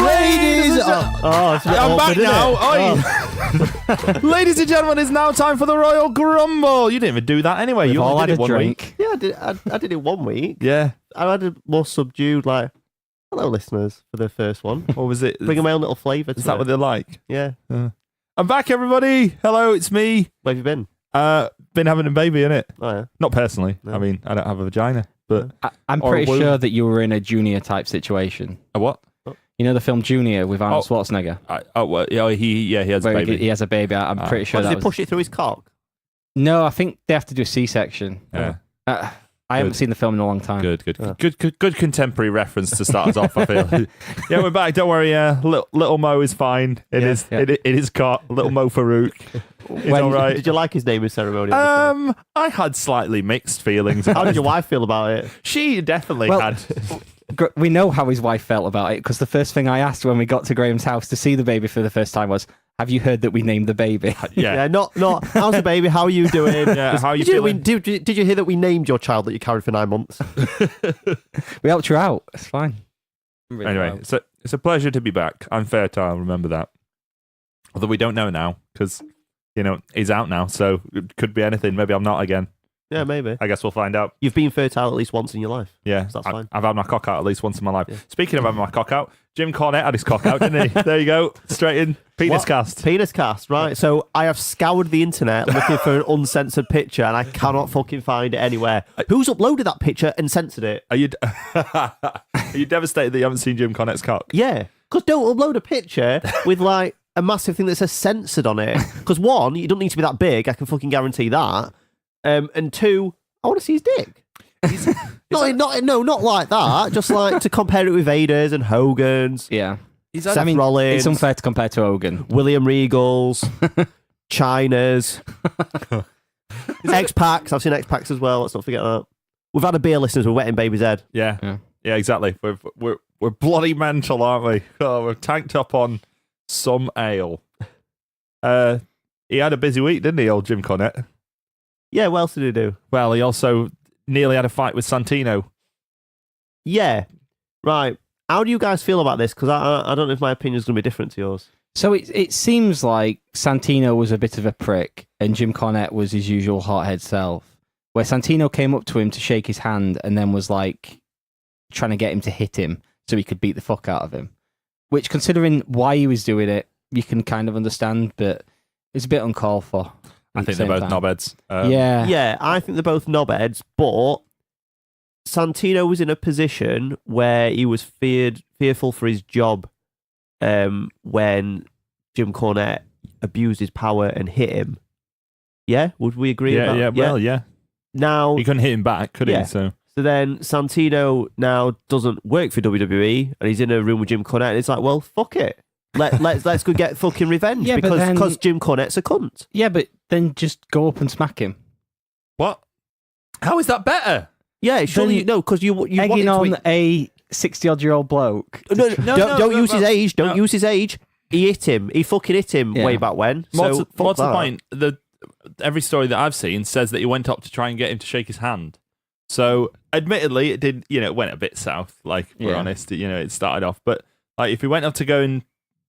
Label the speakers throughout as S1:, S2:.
S1: Ladies,
S2: I'm back now. Ladies and gentlemen, it's now time for the Royal Grumble. You didn't even do that anyway.
S3: We've
S2: You
S3: all
S2: only
S3: had
S2: did it
S3: a
S2: 1
S3: drink.
S2: week.
S1: Yeah, I did it 1 week.
S2: Yeah.
S1: I had a more subdued, like, hello, listeners, for the first one.
S2: What was it?
S1: Bringing my own little flavour to
S2: Is that
S1: it.
S2: what they're like?
S1: Yeah.
S2: I'm back, everybody. Hello, it's me.
S1: Where have you been?
S2: Been having a baby, innit?
S1: Oh, yeah.
S2: Not personally.
S1: No.
S2: I mean, I don't have a vagina, but
S3: I'm
S2: Or a
S3: pretty
S2: womb.
S3: sure that you were in a Junior type situation.
S2: a what?
S3: You know the film Junior with Arnold
S2: Oh.
S3: Schwarzenegger?
S2: He has a
S3: Where
S2: baby.
S3: he has a baby. I'm pretty sure
S1: What, does
S3: that
S1: he
S3: was...
S1: push it through his cock?
S3: No, I think they have to do a C-section.
S2: Yeah.
S3: I haven't seen the film in a long time.
S2: Good contemporary reference to start us off, I feel. Yeah, we're back. Don't worry. Little Mo is fine. It is caught. Little Mo Farouk. He's all right.
S1: Did you like his naming ceremony?
S2: I had slightly mixed feelings.
S1: How did your wife feel about it?
S2: She definitely
S3: Well,
S2: had.
S3: We know how his wife felt about it because the first thing I asked when we got to Graham's house to see the baby for the first time was, have you heard that we named the baby?
S2: Yeah.
S1: Not. How's the baby? How are you doing?
S2: Yeah, how are you
S1: did
S2: feeling?
S1: Did you hear that we named your child that you carried for 9 months?
S3: We helped you out. It's fine.
S2: Anyway, it's a pleasure to be back. I'm fertile, remember that. Although we don't know now because, he's out now, so it could be anything. Maybe I'm not again.
S1: Yeah, maybe.
S2: I guess we'll find out.
S1: You've been fertile at least once in your life.
S2: Yeah,
S1: So that's fine.
S2: I've had my cock out at least once in my life.
S1: Yeah.
S2: Speaking of having my cock out, Jim Cornette had his cock out, didn't he? There you go. Straight in. Penis
S1: What?
S2: cast.
S1: Penis cast, right? So I have scoured the internet looking for an uncensored picture and I cannot fucking find it anywhere. Who's uploaded that picture and censored it?
S2: Are you devastated that you haven't seen Jim Cornette's cock?
S1: Yeah, because don't upload a picture with like a massive thing that says censored on it. Because one, you don't need to be that big. I can fucking guarantee that. And two, I want to see his dick. Not like that. Just like to compare it with Vader's and Hogan's.
S3: Yeah.
S1: Seth Rollins.
S3: It's unfair to compare to Hogan.
S1: William Regal's, China's, X-Packs. I've seen X-Packs as well. Let's not forget that. We've had a beer, listeners. We're wetting baby's head.
S2: Yeah, exactly. We're bloody mental, aren't we? Oh, we're tanked up on some ale. He had a busy week, didn't he, old Jim Cornette?
S1: Yeah, what else did he do?
S2: Well, he also nearly had a fight with Santino.
S1: Yeah, right. How do you guys feel about this? Because I don't know if my opinion is going to be different to yours.
S3: So it seems like Santino was a bit of a prick and Jim Cornette was his usual hothead self, where Santino came up to him to shake his hand and then was like trying to get him to hit him so he could beat the fuck out of him. Which, considering why he was doing it, you can kind of understand, but it's a bit uncalled for.
S2: I think they're both knobheads.
S1: Yeah, I think they're both knobheads, but Santino was in a position where he was fearful for his job when Jim Cornette abused his power and hit him. Yeah, would we agree?
S2: Yeah,
S1: with that?
S2: well, yeah.
S1: Now
S2: He couldn't hit him back, could
S1: Yeah.
S2: he? So
S1: then Santino now doesn't work for WWE, and he's in a room with Jim Cornette, and it's like, well, fuck it. Let's go get fucking revenge
S3: Yeah, but then-
S1: because Jim Cornette's a cunt.
S3: Yeah, but then just go up and smack him.
S2: what? How is that better?
S1: Yeah, surely because you
S3: Egging
S1: wanted
S3: on a 60-odd-year-old bloke.
S1: No,
S2: No,
S1: don't use his age. Don't
S2: no.
S1: use his age. He hit him. He fucking hit him
S3: Yeah.
S1: way back when.
S2: What's
S1: So
S2: the
S1: fuck that.
S2: point? Every story that I've seen says that he went up to try and get him to shake his hand. So, admittedly, it did. It went a bit south. Like we're
S3: Yeah.
S2: honest, it started off. But like, if he went up to go and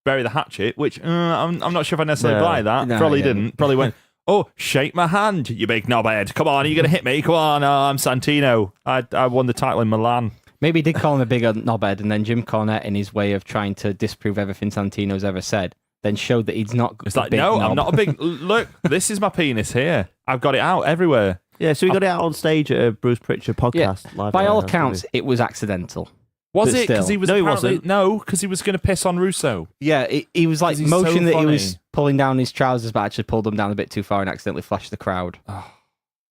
S2: bury the hatchet, which I'm not sure if I necessarily
S1: No.
S2: buy that.
S3: No,
S2: Probably
S3: yeah.
S2: didn't. Probably went. Oh, shake my hand, you big knobhead. Come on, are you going to hit me? Come on, I'm Santino. I won the title in Milan.
S3: Maybe he did call him a bigger knobhead, and then Jim Cornette, in his way of trying to disprove everything Santino's ever said, then showed that he's not.
S2: It's
S3: a
S2: like,
S3: big
S2: no,
S3: knob.
S2: I'm not a big... Look, this is my penis here. I've got it out everywhere.
S1: Yeah, so we got it out on stage at a Bruce Pritchard podcast. Live
S3: By
S1: at
S3: all
S1: our house,
S3: accounts,
S1: didn't
S3: it was accidental.
S2: Was
S3: But
S2: it? Because
S3: still.
S2: he was
S1: No, he
S2: apparently-
S1: wasn't.
S2: No, because he was going to piss on Russo.
S3: Yeah, he was like
S2: 'Cause he's so
S3: motion that he
S2: funny.
S3: was pulling down his trousers, but actually pulled them down a bit too far and accidentally flashed the crowd.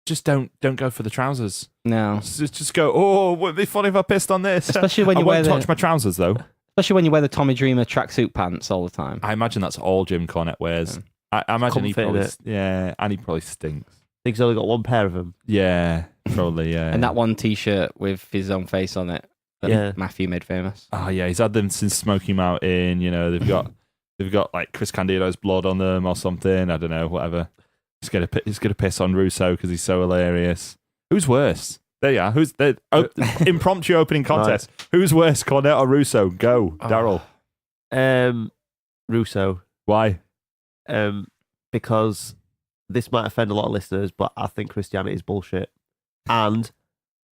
S2: Just don't go for the trousers.
S3: No,
S2: Just go, oh, would it be funny if I pissed on this?
S3: especially when
S2: I
S3: you wear
S2: won't touch
S3: the,
S2: my trousers, though.
S3: especially when you wear the Tommy Dreamer tracksuit pants all the time.
S2: I imagine that's all Jim Cornette wears. I imagine he
S1: Comfy,
S2: probably...
S1: innit?
S2: Yeah, and he probably stinks.
S1: I think he's only got one pair of them.
S2: Yeah, probably, yeah.
S3: And that one T-shirt with his own face on it that
S1: Yeah.
S3: Matthew made famous.
S2: Oh, yeah, he's had them since Smoky Mountain. They've got like Chris Candido's blood on them or something. I don't know, whatever. He's gonna piss on Russo because he's so hilarious. Who's worse? There you are. Who's the impromptu opening contest? Who's worse, Cornette or Russo? Go, Daryl.
S1: Russo.
S2: Why?
S1: Because this might offend a lot of listeners, but I think Christianity is bullshit. And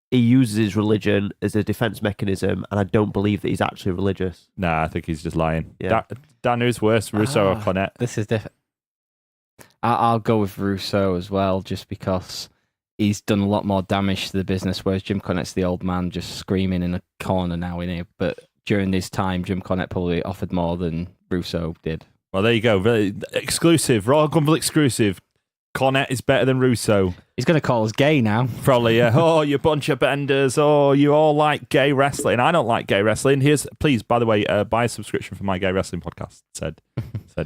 S1: he uses his religion as a defense mechanism, and I don't believe that he's actually religious.
S2: Nah, I think he's just lying.
S1: Yeah.
S2: Dan, who's worse, Russo or Cornette?
S3: This is different. I'll go with Russo as well, just because he's done a lot more damage to the business, whereas Jim Cornette's the old man just screaming in a corner now, in here. But during this time, Jim Cornette probably offered more than Russo did.
S2: Well, there you go. Very exclusive. Royal Rumble exclusive. Cornette is better than Russo.
S3: He's going to call us gay now.
S2: Probably, yeah. Oh, you bunch of benders. Oh, you all like gay wrestling. I don't like gay wrestling. Please, by the way, buy a subscription for my gay wrestling podcast, said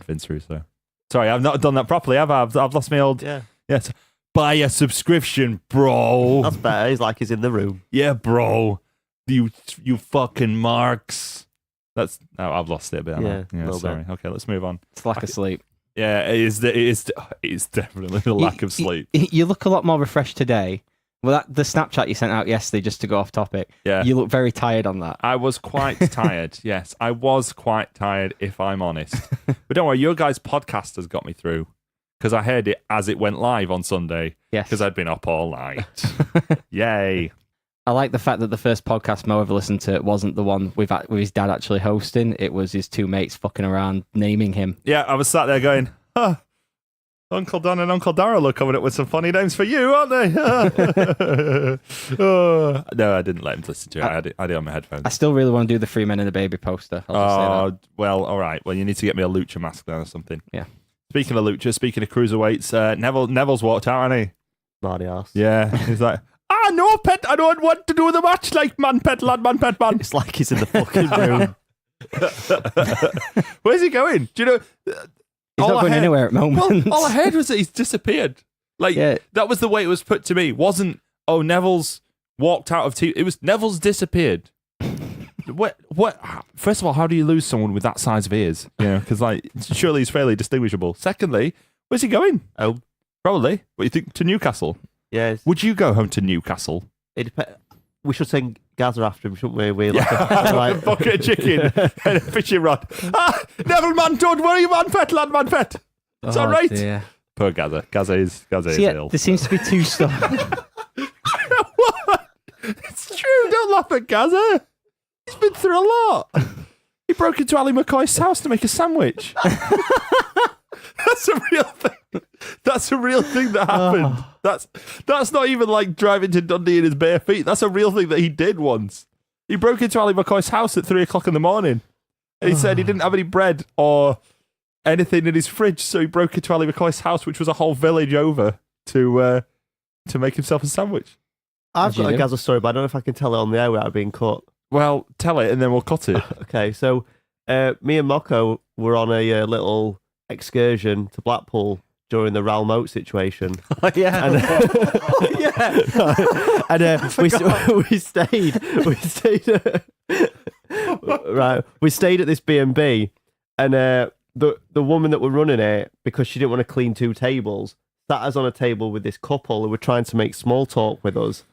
S2: Vince Russo. Sorry, I've not done that properly, have I? I've lost my old...
S1: Yeah.
S2: Yes. Buy a subscription, bro.
S1: That's better. He's like he's in the room.
S2: Yeah, bro. You fucking marks. I've lost it a bit.
S1: Yeah,
S2: sorry.
S1: bit.
S2: Okay, let's move on.
S3: It's lack of sleep.
S2: Yeah, it is definitely the lack of sleep.
S3: You look a lot more refreshed today. Well, the Snapchat you sent out yesterday, just to go off topic,
S2: Yeah.
S3: you look very tired on that.
S2: I was quite tired. Yes, I was quite tired, if I'm honest. But don't worry, your guys' podcast has got me through, because I heard it as it went live on Sunday,
S3: Yes.
S2: because I'd been up all night. Yay.
S3: I like the fact that the first podcast Mo ever listened to wasn't the one with his dad actually hosting. It was his two mates fucking around naming him.
S2: Yeah, I was sat there going, huh, Uncle Don and Uncle Daryl are coming up with some funny names for you, aren't they? No, I didn't let him listen to it. I had it on my headphones.
S3: I still really want to do the 3 Men and a Baby poster. I'll just say that.
S2: Well, all right. Well, you need to get me a lucha mask then or something.
S3: Yeah.
S2: Speaking of lucha, speaking of cruiserweights, Neville's walked out, hasn't he?
S1: Marty arse.
S2: Yeah. He's like, no, pet, I don't want to do the match like man, pet, lad, man, pet, man.
S1: It's like he's in the fucking room.
S2: Where's he going? Do you know?
S3: He's not going anywhere at the moment.
S2: Well, all I heard was that he's disappeared. Like,
S3: Yeah.
S2: that was the way it was put to me. It wasn't, Neville's walked out of TV. It was Neville's disappeared. What? First of all, how do you lose someone with that size of ears? You know, because like surely he's fairly distinguishable. Secondly, where's he going?
S1: Oh,
S2: Probably. What do you think? To Newcastle?
S1: yeah.
S2: Would you go home to Newcastle?
S1: We should sing Gaza after him, shouldn't we? We like
S2: A bucket of chicken and a fishing rod. Neville, man, don't worry, man, pet, lad, man, pet. It's all right.
S3: Dear.
S2: Poor Gaza. Gaza is
S3: Yeah,
S2: ill.
S3: there seems to be two stuff.
S2: What? It's true. Don't laugh at Gaza. He's been through a lot. He broke into Ali McCoy's house to make a sandwich. That's a real thing. That's a real thing that happened. That's not even like driving to Dundee in his bare feet. That's a real thing that he did once. He broke into Ali McCoy's house at 3 o'clock in the morning. And he said he didn't have any bread or anything in his fridge, so he broke into Ali McCoy's house, which was a whole village over, to make himself a sandwich.
S1: I've got a Gaza story, but I don't know if I can tell it on the air without being cut.
S2: Well, tell it and then we'll cut it.
S1: Okay, so me and Moko were on a little excursion to Blackpool during the Raoul Moat situation.
S3: Yeah.
S1: And, yeah. And we stayed at this B&B, and the woman that were running it, because she didn't want to clean 2 tables, sat us on a table with this couple who were trying to make small talk with us.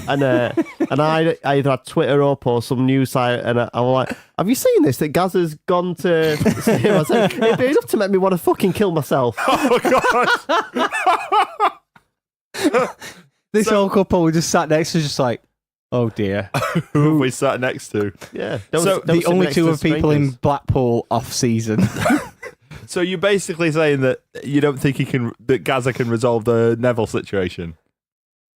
S1: And I either had Twitter up or some news site, and I was like, "Have you seen this? That Gaza's gone to see him?" I said, "It'd be enough to make me want to fucking kill myself."
S2: Oh, God.
S3: This whole couple, we just sat next to, just like, oh dear.
S2: Who have we sat next to?
S1: Yeah.
S3: The only 2 of people in Blackpool off season.
S2: So you're basically saying that you don't think that Gaza can resolve the Neville situation?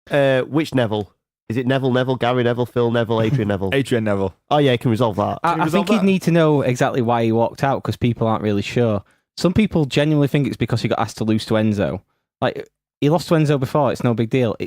S1: Which Neville? Is it Neville, Gary Neville, Phil Neville, Adrian Neville?
S2: Adrian Neville.
S1: Oh yeah, he can resolve that.
S3: I think you'd need to know exactly why he walked out, because people aren't really sure. Some people genuinely think it's because he got asked to lose to Enzo. Like, he lost to Enzo before, it's no big deal.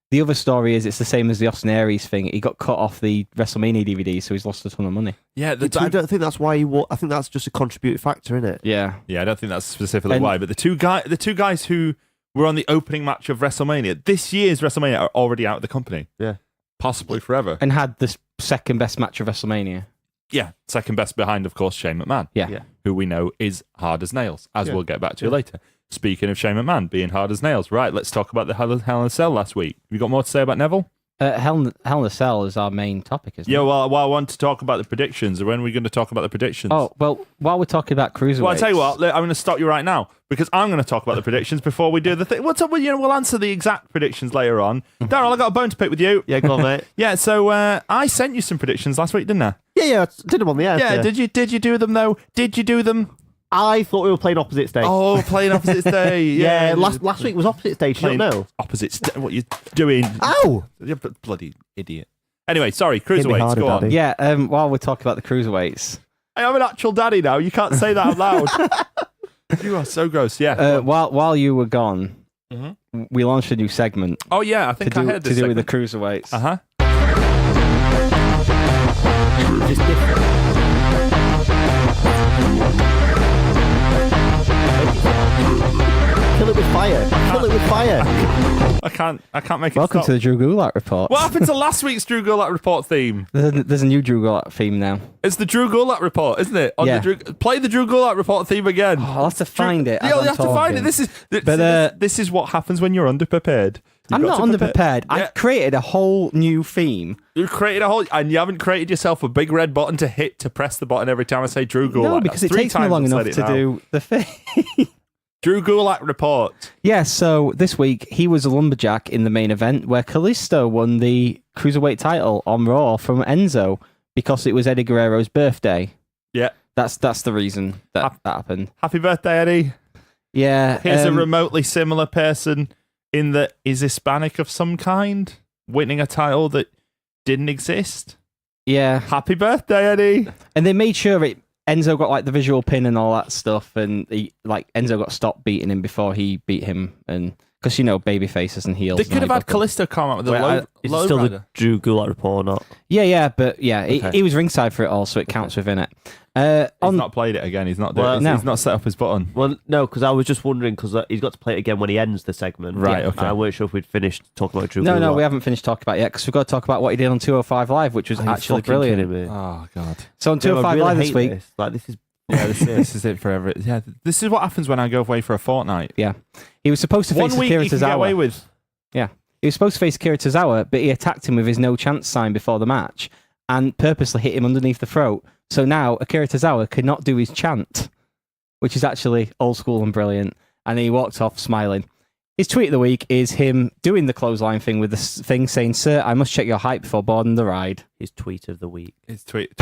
S3: The other story is it's the same as the Austin Aries thing. He got cut off the WrestleMania DVD, so he's lost a ton of money.
S2: Yeah,
S1: But I don't think that's why I think that's just a contributing factor in it.
S3: Yeah.
S2: Yeah, I don't think that's specifically why. But the two guys who were on the opening match of WrestleMania, this year's WrestleMania, are already out of the company.
S1: Yeah.
S2: Possibly forever.
S3: And had the second best match of WrestleMania.
S2: Yeah, second best behind, of course, Shane McMahon.
S3: Yeah.
S2: Who we know is hard as nails, as we'll get back to later. Speaking of Shane McMahon being hard as nails, right, let's talk about the Hell in a Cell last week. Have you got more to say about Neville?
S3: Hell in a Cell is our main topic, isn't
S2: Yeah,
S3: it?
S2: well, I want to talk about the predictions. When are we going to talk about the predictions?
S3: Oh, well, while we're talking about cruiserweights...
S2: Well, I tell you what, I'm going to stop you right now because I'm going to talk about the predictions before we do the thing. What's up? We'll answer the exact predictions later on. Daryl, I got a bone to pick with you.
S1: Yeah, go on, mate.
S2: Yeah, so I sent you some predictions last week, didn't I?
S1: Yeah, I did them on the air.
S2: Yeah, did you do them though? Did you do them?
S1: I thought we were playing Opposites Day.
S2: Oh, playing Opposites Day.
S1: yeah, last week was Opposites Day. Did you not know?
S2: Opposites Day. What you doing?
S1: Ow!
S2: You're a bloody idiot. Anyway, sorry,
S1: Hit me
S2: cruiserweights.
S1: harder,
S2: Go on.
S1: Daddy.
S3: Yeah, while we're talking about the cruiserweights...
S2: I'm an actual daddy now. You can't say that out loud. You are so gross. Yeah.
S3: While you were gone, we launched a new segment
S2: Oh yeah, I think I heard this.
S3: to do with the
S2: segment.
S3: cruiserweights.
S2: Uh-huh.
S1: Just different. Kill it with fire. Kill it with fire.
S2: I can't make it
S3: Welcome
S2: stop.
S3: to the Drew Gulak report.
S2: What happened to last week's Drew Gulak report theme?
S3: There's a new Drew Gulak theme now.
S2: It's the Drew Gulak report, isn't it?
S3: Yeah.
S2: Play the Drew Gulak report theme again.
S3: Oh, I'll have to find it. as
S2: Yeah,
S3: I'm
S2: you have to find it.
S3: talking.
S2: This is what happens when you're underprepared.
S3: I'm not underprepared.
S2: Yeah.
S3: I created a whole new theme.
S2: You created a whole, and you haven't created yourself a big red button to hit to press the button every time I say Drew Gulak.
S3: No, because
S2: That's
S3: it
S2: 3
S3: takes me
S2: times
S3: long
S2: I've
S3: enough
S2: said it
S3: to
S2: now.
S3: do the thing.
S2: Drew Gulak report.
S3: Yeah, so this week he was a lumberjack in the main event where Kalisto won the cruiserweight title on Raw from Enzo because it was Eddie Guerrero's birthday.
S2: Yeah.
S3: That's the reason that happened.
S2: Happy birthday, Eddie.
S3: Yeah.
S2: Here's a remotely similar person in that is Hispanic of some kind, winning a title that didn't exist.
S3: Yeah.
S2: Happy birthday, Eddie.
S3: And they made sure Enzo got like the visual pin and all that stuff, and Enzo got stopped beating him before he beat him, and because baby faces and heels.
S2: They could have had Kalisto come out with a
S1: Is it
S2: low
S1: still
S2: rider.
S1: the Drew Gulak report or not?
S3: Yeah, but yeah,
S1: Okay.
S3: he was ringside for it all, so it counts within it.
S2: He's not played it again. He's not doing
S1: Well,
S2: it.
S3: no.
S2: He's not set up his button.
S1: Well, no, because I was just wondering because he's got to play it again when he ends the segment.
S2: Right,
S1: Yeah.
S2: okay.
S1: I weren't sure if we'd finished talking about Drew
S3: No,
S1: Gulak.
S3: we haven't finished talking about it yet because we've got to talk about what he did on 205 Live, which was
S1: Are you
S3: actually
S1: fucking
S3: brilliant.
S1: kidding me?
S2: Oh god.
S3: So on
S1: Dude, I
S3: 205
S1: really
S3: Live this
S1: hate
S3: week,
S1: this. Like this is
S2: This is it for every. Yeah, this is what happens when I go away for a fortnight.
S3: yeah, he was supposed to face
S2: 1 week
S3: Akira
S2: you can get away
S3: Tozawa.
S2: with.
S3: He was supposed to face Akira Tozawa, but he attacked him with his no chance sign before the match and purposely hit him underneath the throat. So now Akira Tozawa could not do his chant, which is actually old school and brilliant. And he walked off smiling. His tweet of the week is him doing the clothesline thing with the thing saying, "Sir, I must check your height before boarding the ride."
S1: his tweet of the week.
S2: His tweet.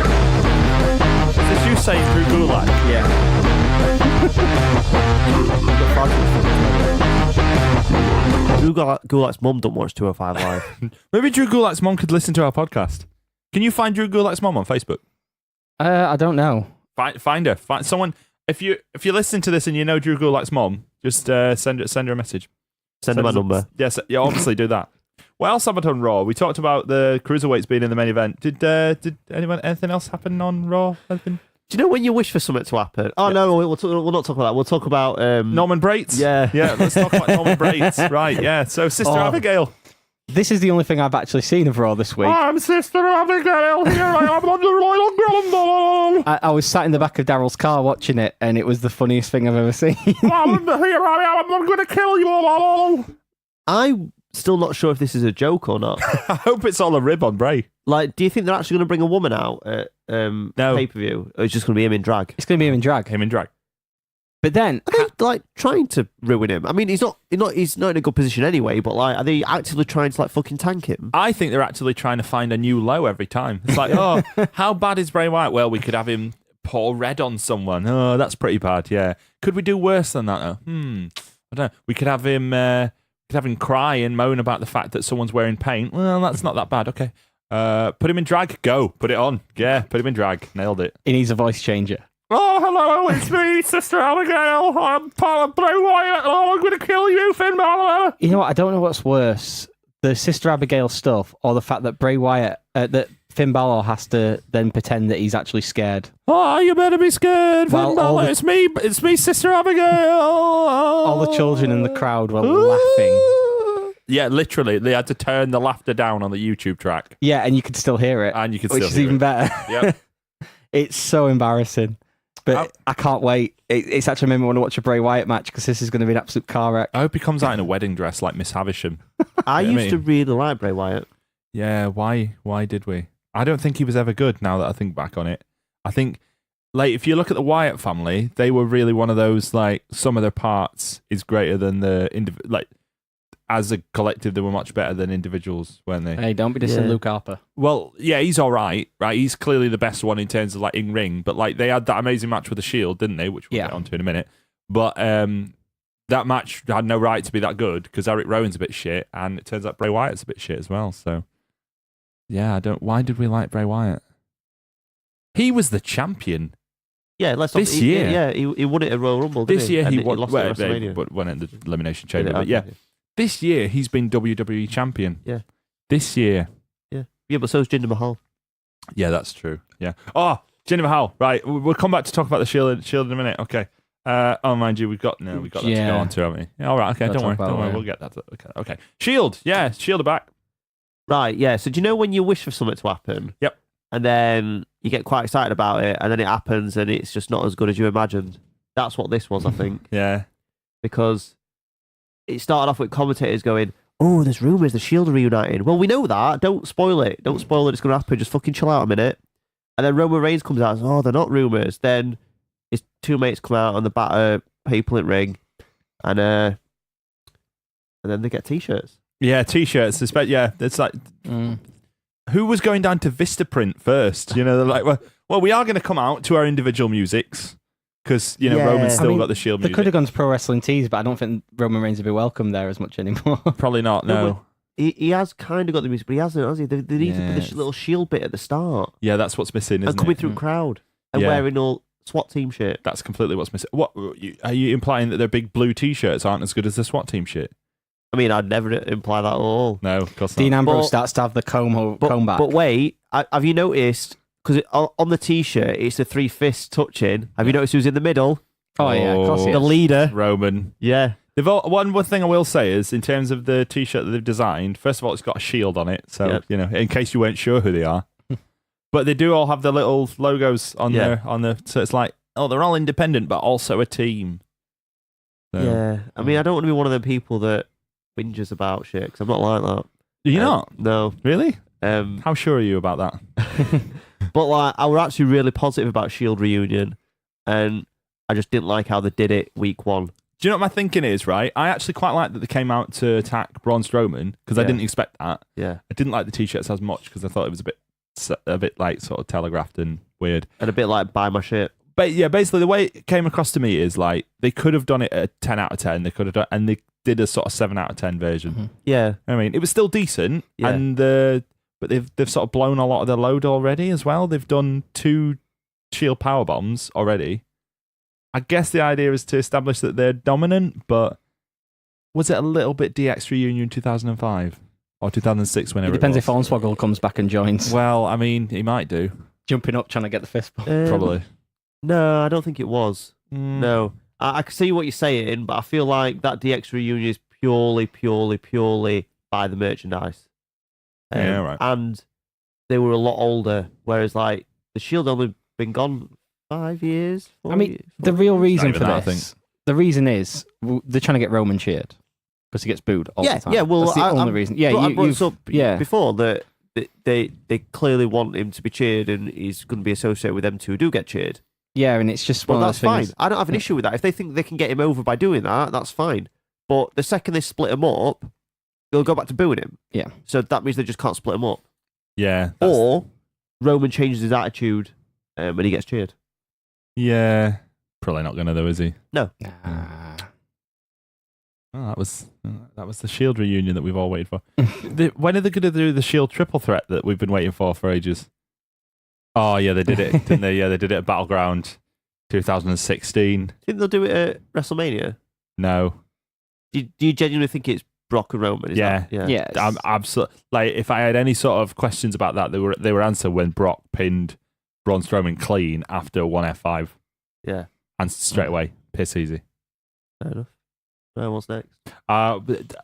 S2: Is this you saying Drew Gulak?
S3: Yeah.
S1: Drew Gulak's mum don't watch 205 Live.
S2: Maybe Drew Gulak's mom could listen to our podcast. Can you find Drew Gulak's mom on Facebook?
S3: I don't know.
S2: Find her. Find someone. If you listen to this and you know Drew Gulak's mom, just send her a message.
S1: Send her my
S2: us-
S1: number.
S2: Yes, yeah, obviously do that. What else happened on Raw? We talked about the cruiserweights being in the main event. Did anything else happen on Raw? Anything?
S1: Do you know when you wish for something to happen? Oh no, we'll not talk about that. We'll talk about
S2: Norman Brates?
S1: Yeah.
S2: Yeah, let's talk about Norman Brates. Right, yeah. So Sister
S3: Oh.
S2: Abigail.
S3: This is the only thing I've actually seen of Raw this week.
S2: I'm Sister Abigail. Here I am on the Royal Rumble.
S3: I was sat in the back of Daryl's car watching it, and it was the funniest thing I've ever seen.
S2: Here I am. I'm going to kill you all.
S1: I'm still not sure if this is a joke or not.
S2: I hope it's all a rib on Bray.
S1: Like, do you think they're actually going to bring a woman out at pay-per-view? Or it's just going to be him in drag?
S3: It's going to be him in drag.
S2: Him in drag.
S3: But then,
S1: Are they, like, trying to ruin him? I mean, he's not in a good position anyway, but, like, are they actively trying to, like, fucking tank him?
S2: I think they're actually trying to find a new low every time. It's like, oh, how bad is Bray Wyatt? Well, we could have him pour red on someone. Oh, that's pretty bad, yeah. Could we do worse than that, though? I don't know. We could have him cry and moan about the fact that someone's wearing paint. Well, that's not that bad. Okay. Put him in drag. Go. Put it on. Yeah, put him in drag. Nailed it.
S3: he needs a voice changer.
S2: Oh, hello, it's me, Sister Abigail. I'm part of Bray Wyatt. Oh, I'm going to kill you, Finn Balor.
S3: You know what? I don't know what's worse, the Sister Abigail stuff, or the fact that Bray Wyatt, that Finn Balor has to then pretend that he's actually scared.
S2: Oh, you better be scared,
S3: Well,
S2: Finn Balor. It's me, Sister Abigail.
S3: All the children in the crowd were laughing.
S2: Yeah, literally, they had to turn the laughter down on the YouTube track,
S3: Yeah, and you could still hear it,
S2: and you could
S3: which
S2: still
S3: is
S2: hear
S3: even
S2: it.
S3: better.
S2: Yep.
S3: It's so embarrassing. But I can't wait. It's actually made me want to watch a Bray Wyatt match because this is going to be an absolute car wreck.
S2: I hope he comes out in a wedding dress like Miss Havisham.
S1: I
S2: You know what
S1: used to really like Bray Wyatt.
S2: Yeah, why did we? I don't think he was ever good now that I think back on it. I think, like, if you look at the Wyatt family, they were really one of those, like, some of their parts is greater than like, as a collective, they were much better than individuals, weren't they?
S3: Hey, don't be dissing
S1: Yeah.
S3: Luke Harper.
S2: Well, yeah, he's all right? He's clearly the best one in terms of, like, in-ring, but, like, they had that amazing match with the Shield, didn't they? Which we'll get onto in a minute. But that match had no right to be that good because Eric Rowan's a bit shit, and it turns out Bray Wyatt's a bit shit as well, so... Yeah, why did we like Bray Wyatt? He was the champion.
S1: Yeah,
S2: This year.
S1: Yeah, he won it at Royal Rumble. Didn't
S2: This year he
S1: And
S2: won.
S1: lost
S2: Well,
S1: at WrestleMania.
S2: but went in the Elimination Chamber.
S1: Yeah,
S2: But yeah,
S1: okay.
S2: this year he's been WWE champion.
S1: Yeah.
S2: This year.
S1: Yeah, but so's Jinder Mahal.
S2: Yeah, that's true. Yeah. Oh, Jinder Mahal. Right, we'll come back to talk about the Shield in a minute. Okay. Mind you, we've got that to go on to, haven't we? Yeah, all right. Okay,
S3: Gotta
S2: don't
S3: talk about
S2: worry.
S3: it,
S2: We'll get that. Okay. Shield. Yeah, Shield are back.
S1: Right, yeah. So do you know when you wish for something to happen?
S2: Yep.
S1: And then you get quite excited about it, and then it happens, and it's just not as good as you imagined. That's what this was, I think.
S2: Yeah.
S1: Because it started off with commentators going, "Oh, there's rumours the Shield are reuniting." Well, we know that. Don't spoil it. Don't spoil it. It's going to happen. Just fucking chill out a minute. And then Roman Reigns comes out and says, "Oh, they're not rumours." Then his two mates come out on the batter people in ring, and then they get t-shirts.
S2: Yeah, t-shirts. Yeah, it's like who was going down to Vistaprint first? You know, they're like, well, we are going to come out to our individual musics because
S1: Yeah.
S2: Roman's still
S3: I mean,
S2: got the Shield
S3: They
S2: music.
S3: could have gone to Pro Wrestling Tees, but I don't think Roman Reigns would be welcome there as much anymore.
S2: Probably not. No.
S1: He has kind of got the music, but he hasn't, has he? They need to put
S2: Yes.
S1: the little Shield bit at the start.
S2: Yeah, that's what's missing, isn't
S1: And coming
S2: it?
S1: through a crowd and
S2: Yeah.
S1: wearing all SWAT team shit.
S2: That's completely what's missing. What are you implying that their big blue t-shirts aren't as good as the SWAT team shit?
S1: I mean, I'd never imply that at all.
S2: No, of course
S3: Dean
S2: not.
S3: Ambrose
S1: But-
S3: starts to have the comb back.
S1: But wait, have you noticed? Because on the t-shirt, it's the three fists touching. Have you noticed who's in the middle?
S3: oh, yeah, of course he
S1: The
S3: is.
S1: leader.
S2: Roman.
S1: Yeah.
S2: One thing I will say is, in terms of the t-shirt that they've designed, first of all, it's got a shield on it, so
S1: Yep.
S2: in case you weren't sure who they are. But they do all have the little logos on
S1: Yeah.
S2: so it's like, oh, they're all independent, but also a team. So,
S1: Yeah. I mean, I don't want to be one of the people that whinges about shit, because I'm not like that.
S2: You're not?
S1: No.
S2: Really?
S1: Um,
S2: How sure are you about that?
S1: but like, I was actually really positive about Shield reunion, and I just didn't like how they did it week one.
S2: Do you know what my thinking is, right? I actually quite like that they came out to attack Braun Strowman because I
S1: Yeah.
S2: didn't expect that.
S1: Yeah.
S2: I didn't like the t-shirts as much because I thought it was a bit like sort of telegraphed and weird.
S1: And a bit like buy my shit.
S2: But yeah, basically the way it came across to me is like they could have done it at a 10 out of 10. They could have done, and they did a sort of 7 out of 10 version.
S3: Mhm.
S1: Yeah.
S2: I mean, it was still decent,
S1: Yeah.
S2: and but they've sort of blown a lot of their load already as well. They've done 2 Shield power bombs already. I guess the idea is to establish that they're dominant, but was it a little bit DX reunion 2005 or 2006?
S3: It
S2: Whenever
S3: depends
S2: it
S3: if
S2: was.
S3: Hornswoggle comes back and joins.
S2: Well, I mean, he might do
S3: Jumping up, trying to get the fist bump.
S2: probably.
S1: No, I don't think it was.
S2: Mm.
S1: No. I can see what you're saying, but I feel like that DX reunion is purely by the merchandise.
S2: Yeah, right.
S1: And they were a lot older, whereas like the Shield only been gone 5 years.
S3: I mean, the real reason
S2: even
S3: for
S2: that, I
S3: this, the reason is they're trying to get Roman cheered because he gets booed all the time.
S1: Yeah, well,
S3: that's the only
S1: I'm-
S3: reason. Yeah,
S1: I brought this up
S3: yeah.
S1: before that they clearly want him to be cheered, and he's going to be associated with them two who do get cheered.
S3: Yeah, and it's just
S1: Well,
S3: one of
S1: that's
S3: those
S1: fine.
S3: things.
S1: I don't have an issue with that. If they think they can get him over by doing that, that's fine. But the second they split him up, they'll go back to booing him.
S3: Yeah.
S1: So that means they just can't split him up.
S2: Yeah.
S1: Or Roman changes his attitude and he gets cheered.
S2: Yeah. Probably not going to though, is he?
S3: Nah.
S2: Oh, that was the Shield reunion that we've all waited for. When are they going to do the Shield triple threat that we've been waiting for ages? Oh yeah, they did it, didn't they? Yeah, they did it at Battleground 2016.
S1: Think they'll do it at WrestleMania?
S2: No.
S1: Do you genuinely think it's Brock and Roman? Is
S2: Yeah.
S1: that- yeah.
S3: Yeah.
S2: I'm absolutely like if I had any sort of questions about that, they were answered when Brock pinned Braun Strowman clean after 1 F5
S1: Yeah.
S2: and straight away piss easy.
S1: Fair enough. What's next?
S2: But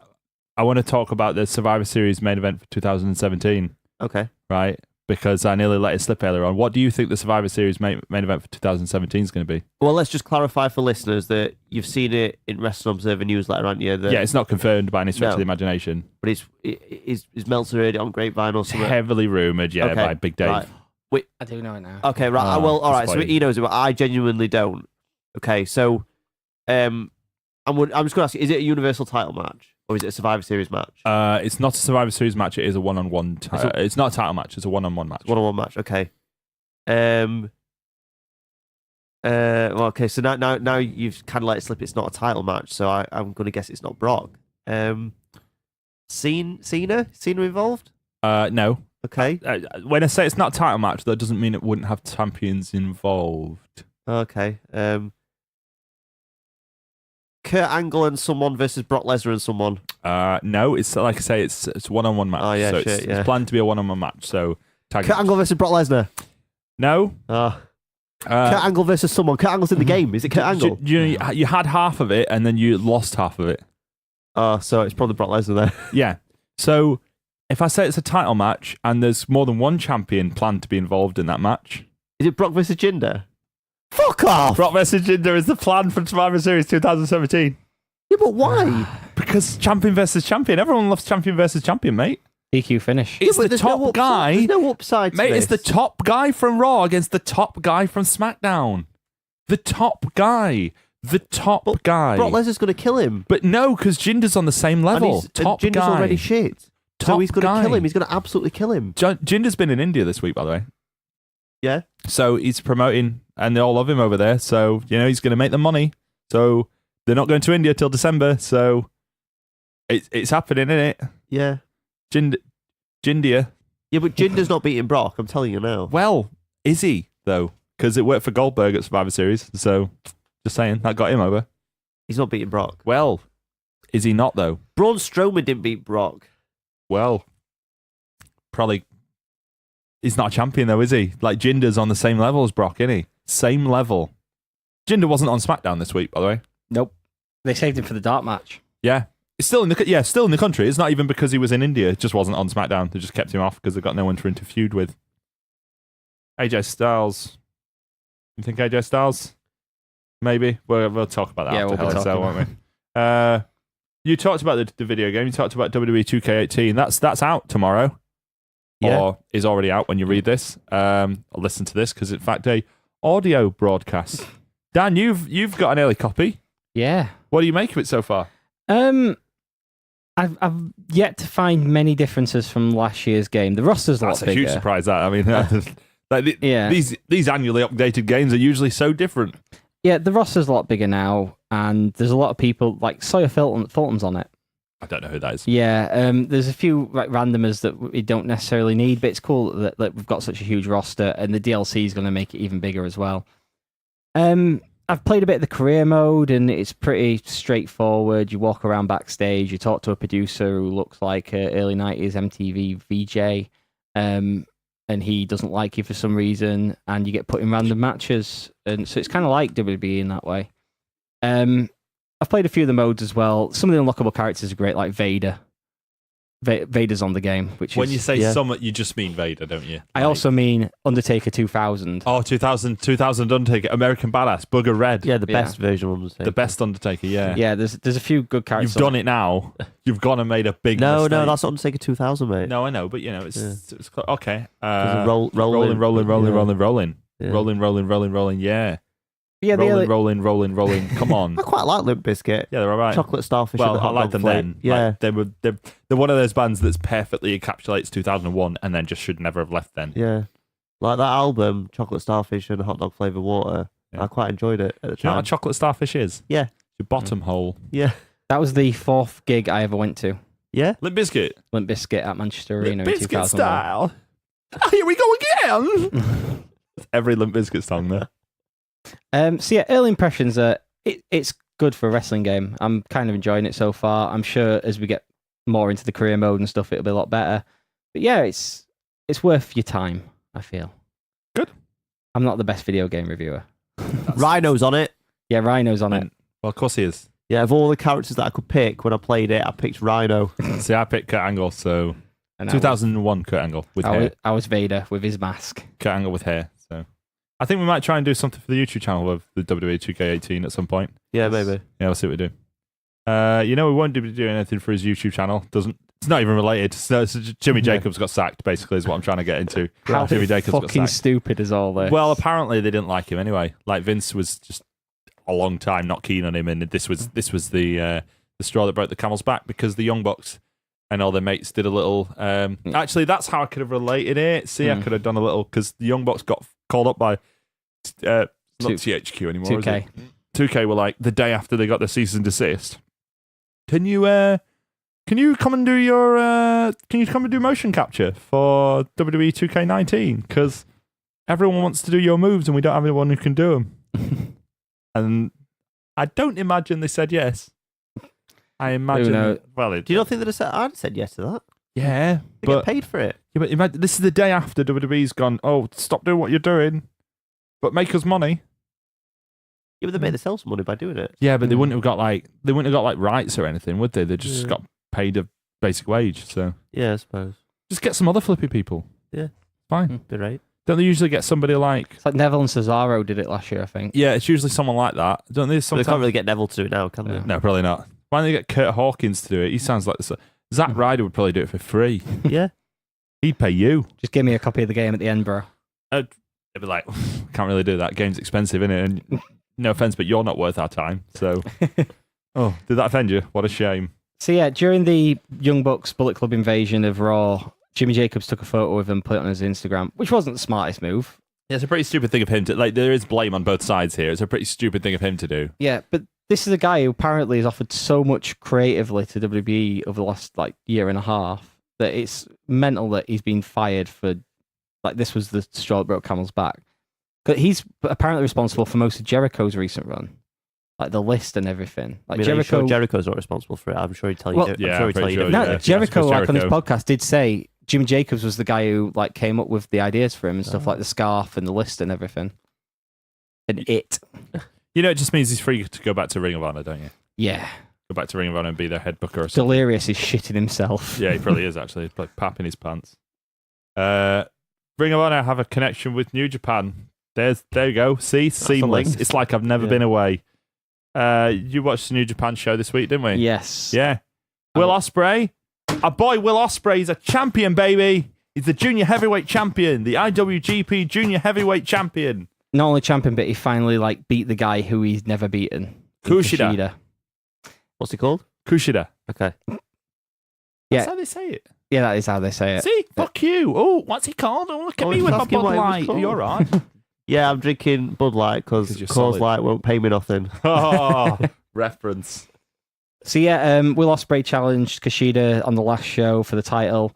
S2: I want to talk about the Survivor Series main event for 2017,
S1: Okay.
S2: right? because I nearly let it slip earlier on. What do you think the Survivor Series main event for 2017 is going to be?
S1: Well, let's just clarify for listeners that you've seen it in Wrestling Observer newsletter, haven't you?
S2: Yeah, it's not confirmed by any stretch of the imagination.
S1: But is Meltzer heard it on Grapevine or something?
S2: Heavily rumoured, yeah, by Big Dave.
S1: Right. Wait.
S3: I do know it now.
S1: Okay, right. Well, all right. So he knows it, but I genuinely don't. Okay, so I'm just going to ask you, is it a Universal title match or is it a Survivor Series match?
S2: It's not a Survivor Series match. It is a one-on-one. It's not a title match. It's a one-on-one match.
S1: One-on-one match. Okay. Well, okay. So now you've kind of let it slip. It's not a title match. So I'm going to guess it's not Brock. Cena involved?
S2: No.
S1: Okay.
S2: When I say it's not a title match, that doesn't mean it wouldn't have champions involved.
S1: Okay. Kurt Angle and someone versus Brock Lesnar and someone.
S2: No, it's like I say, it's a one-on-one match.
S1: Oh, yeah,
S2: so
S1: shit,
S2: it's planned to be a one-on-one match. So
S1: Kurt Angle versus Brock Lesnar.
S2: No.
S1: Kurt Angle versus someone. Kurt Angle's in the game. Is it Kurt Angle?
S2: You had half of it and then you lost half of it.
S1: So it's probably Brock Lesnar there.
S2: Yeah. So if I say it's a title match and there's more than one champion planned to be involved in that match.
S1: Is it Brock versus Jinder? Fuck off!
S2: Brock versus Jinder is the plan for Survivor Series 2017.
S1: Yeah, but why?
S2: Because champion versus champion. Everyone loves champion versus champion, mate.
S3: DQ finish.
S2: It's the top guy.
S1: There's no upside to
S2: mate,
S1: this.
S2: It's the top guy from Raw against the top guy from SmackDown. The top guy. But
S1: Brock Lesnar's going to kill him.
S2: But no, because Jinder's on the same level. Top
S1: Jinder's
S2: guy.
S1: already shit. So he's going to kill him. He's going to absolutely kill him.
S2: Jinder's been in India this week, by the way.
S1: Yeah.
S2: So he's promoting, and they all love him over there. So, he's going to make them money. So they're not going to India till December. So it's happening, isn't it?
S1: Yeah.
S2: Jindia.
S1: Yeah, but Jinder's not beating Brock, I'm telling you now.
S2: Well, is he, though? Because it worked for Goldberg at Survivor Series. So, just saying, that got him over.
S1: He's not beating Brock.
S2: Well, is he not, though?
S1: Braun Strowman didn't beat Brock.
S2: Well, probably. He's not a champion, though, is he? Like, Jinder's on the same level as Brock, isn't he? Same level. Jinder wasn't on SmackDown this week, by the way.
S3: Nope. They saved him for the dark match.
S2: Yeah. It's still in the country. It's not even because he was in India. It just wasn't on SmackDown. They just kept him off because they've got no one to feud with. AJ Styles. You think AJ Styles? Maybe. We'll talk about that after Hell in a Cell, won't we? You talked about the video game. You talked about WWE 2K18. That's out tomorrow. Yeah. Or is already out when you read this. I'll listen to this because, in fact, a audio broadcast. Dan, you've got an early copy.
S3: Yeah.
S2: What do you make of it so far?
S3: I've yet to find many differences from last year's game. The roster's a lot bigger.
S2: That's a huge surprise. That I mean, these annually updated games are usually so different.
S3: Yeah, the roster's a lot bigger now, and there's a lot of people like Sawyer Fulton's on it.
S2: I don't know who that is.
S3: Yeah, there's a few randomers that we don't necessarily need, but it's cool that we've got such a huge roster, and the DLC is going to make it even bigger as well. I've played a bit of the career mode, and it's pretty straightforward. You walk around backstage, you talk to a producer who looks like an early 90s MTV VJ, and he doesn't like you for some reason, and you get put in random matches. And so it's kind of like WWE in that way. I've played a few of the modes as well. Some of the unlockable characters are great, like Vader. Vader's on the game.
S2: When you say some, you just mean Vader, don't you?
S3: I also mean Undertaker 2000.
S2: Oh, 2000 Undertaker, American Badass, Booger Red.
S1: Yeah, the best version of Undertaker.
S2: The best Undertaker, yeah.
S3: Yeah, there's a few good characters.
S2: You've done it now. You've gone and made a big mistake.
S1: No, that's Undertaker 2000, mate.
S2: No, I know, but it's okay.
S1: Rolling,
S2: yeah.
S3: Yeah,
S2: rolling. Come on.
S1: I quite like Limp Bizkit.
S2: Yeah, they're all right.
S1: Chocolate Starfish.
S2: Well,
S1: and the
S2: I like them then.
S1: Yeah,
S2: like, they're one of those bands that's perfectly encapsulates 2001 and then just should never have left then.
S1: Yeah, like that album, Chocolate Starfish and Hot Dog Flavour Water. Yeah. I quite enjoyed it at the time.
S2: Do you know what Chocolate Starfish is?
S1: Yeah,
S2: your bottom hole.
S1: Yeah,
S3: that was the 4th gig I ever went to.
S1: Yeah,
S2: Limp Bizkit
S3: at Manchester Arena
S2: Limp
S3: in
S2: Bizkit
S3: 2001.
S2: style. Here we go again. Every Limp Bizkit song there.
S3: So yeah, early impressions are it's good for a wrestling game. I'm kind of enjoying it so far. I'm sure as we get more into the career mode and stuff, it'll be a lot better. But yeah, it's worth your time, I feel.
S2: Good.
S3: I'm not the best video game reviewer.
S1: Rhino's on it.
S3: Yeah, Rhino's on it.
S2: Well, of course he is.
S1: Yeah, of all the characters that I could pick when I played it, I picked Rhino.
S2: See, I picked Kurt Angle, so
S3: And
S2: 2001 Kurt Angle with hair.
S3: I was Vader with his mask.
S2: Kurt Angle with hair. So I think we might try and do something for the YouTube channel of the WWE 2K18 at some point.
S1: Yeah, maybe.
S2: Yeah, we'll see what we do. We won't be doing anything for his YouTube channel. It's not even related. So Jimmy Jacobs got sacked, basically, is what I'm trying to get into.
S3: How
S2: Jimmy Jacobs got
S3: fucking
S2: sacked.
S3: stupid is all this?
S2: Well, apparently they didn't like him anyway. Like Vince was just a long time not keen on him, and this was the straw that broke the camel's back because the Young Bucks and all their mates did a little. Actually, that's how I could have related it. See, I could have done a little because the Young Bucks got called up by not THQ anymore.
S3: 2K.
S2: Is it? 2K were like the day after they got their cease and desist. Can you come and do motion capture for WWE 2K19? Because everyone wants to do your moves and we don't have anyone who can do them. And I don't imagine they said yes. I imagine. Well,
S1: Do you not think that I'd said yes to that?
S2: Yeah,
S1: They
S2: but
S1: get paid for it.
S2: yeah, but imagine, this is the day after WWE's gone. Oh, stop doing what you're doing, but make us money.
S1: Yeah, but they made themselves money by doing it.
S2: Yeah, but they wouldn't have got like rights or anything, would they? They just got paid a basic wage. So
S1: Yeah, I suppose.
S2: just get some other flippy people.
S1: Yeah.
S2: Fine.
S1: Be right.
S2: Don't they usually get somebody like?
S3: It's like Neville and Cesaro did it last year, I think.
S2: Yeah, it's usually someone like that. Don't they?
S1: But they
S2: Sometimes?
S1: can't really get Neville to do it now, can they?
S3: Yeah.
S2: No, probably not. Why don't they get Kurt Hawkins to do it? He sounds like this. Zack Ryder would probably do it for free.
S1: Yeah.
S2: He'd pay you.
S3: Just give me a copy of the game at the end, bro.
S2: They'd be like, can't really do that. Game's expensive, innit? And no offense, but you're not worth our time. So, oh, did that offend you? What a shame.
S3: So yeah, during the Young Bucks Bullet Club invasion of Raw, Jimmy Jacobs took a photo of him, put it on his Instagram, which wasn't the smartest move.
S2: Yeah, it's a pretty stupid thing of him to like. There is blame on both sides here. It's a pretty stupid thing of him to do.
S3: Yeah, but this is a guy who apparently has offered so much creatively to WWE over the last year and a half that it's mental that he's been fired for this was the straw that broke camel's back. But he's apparently responsible for most of Jericho's recent run, like the list and everything. Like
S1: I mean, are you sure Jericho's not responsible for it? I'm sure he'd tell you.
S3: Well,
S1: I'm
S2: yeah,
S1: sure
S2: I'm
S1: he'd tell
S2: pretty
S1: you.
S2: sure,
S1: different.
S3: No,
S2: yeah.
S3: Jericho,
S2: Jericho.
S3: on his podcast, did say Jimmy Jacobs was the guy who came up with the ideas for him and stuff like the scarf and the list and everything. And it.
S2: You know, it just means he's free to go back to Ring of Honor, don't you?
S3: Yeah.
S2: Go back to Ring of Honor and be their head booker or something.
S3: Delirious is shitting himself.
S2: Yeah, he probably is actually. He's like papping his pants. Ring of Honor have a connection with New Japan. There you go. See, seamless.
S1: link.
S2: It's like I've never been away. You watched the New Japan show this week, didn't we?
S3: Yes.
S2: Yeah. Will Ospreay, our boy Will Ospreay is a champion, baby. He's the junior heavyweight champion, the IWGP junior heavyweight champion.
S3: Not only champion, but he finally beat the guy who he's never beaten.
S2: Kushida.
S1: What's he called?
S2: Kushida.
S1: Okay.
S3: Yeah.
S2: That's how they say it.
S3: Yeah, that is how they say it.
S2: See, fuck you. Oh, what's he called? Oh, look at me with my
S1: asking
S2: Bud
S1: what it was
S2: Light.
S1: called.
S2: You're right.
S1: Yeah, I'm drinking Bud Light
S2: 'Cause
S1: because
S2: you're
S1: Coors
S2: solid.
S1: Light won't pay me nothing.
S2: Oh, reference.
S3: So yeah, Will Ospreay challenged Kushida on the last show for the title.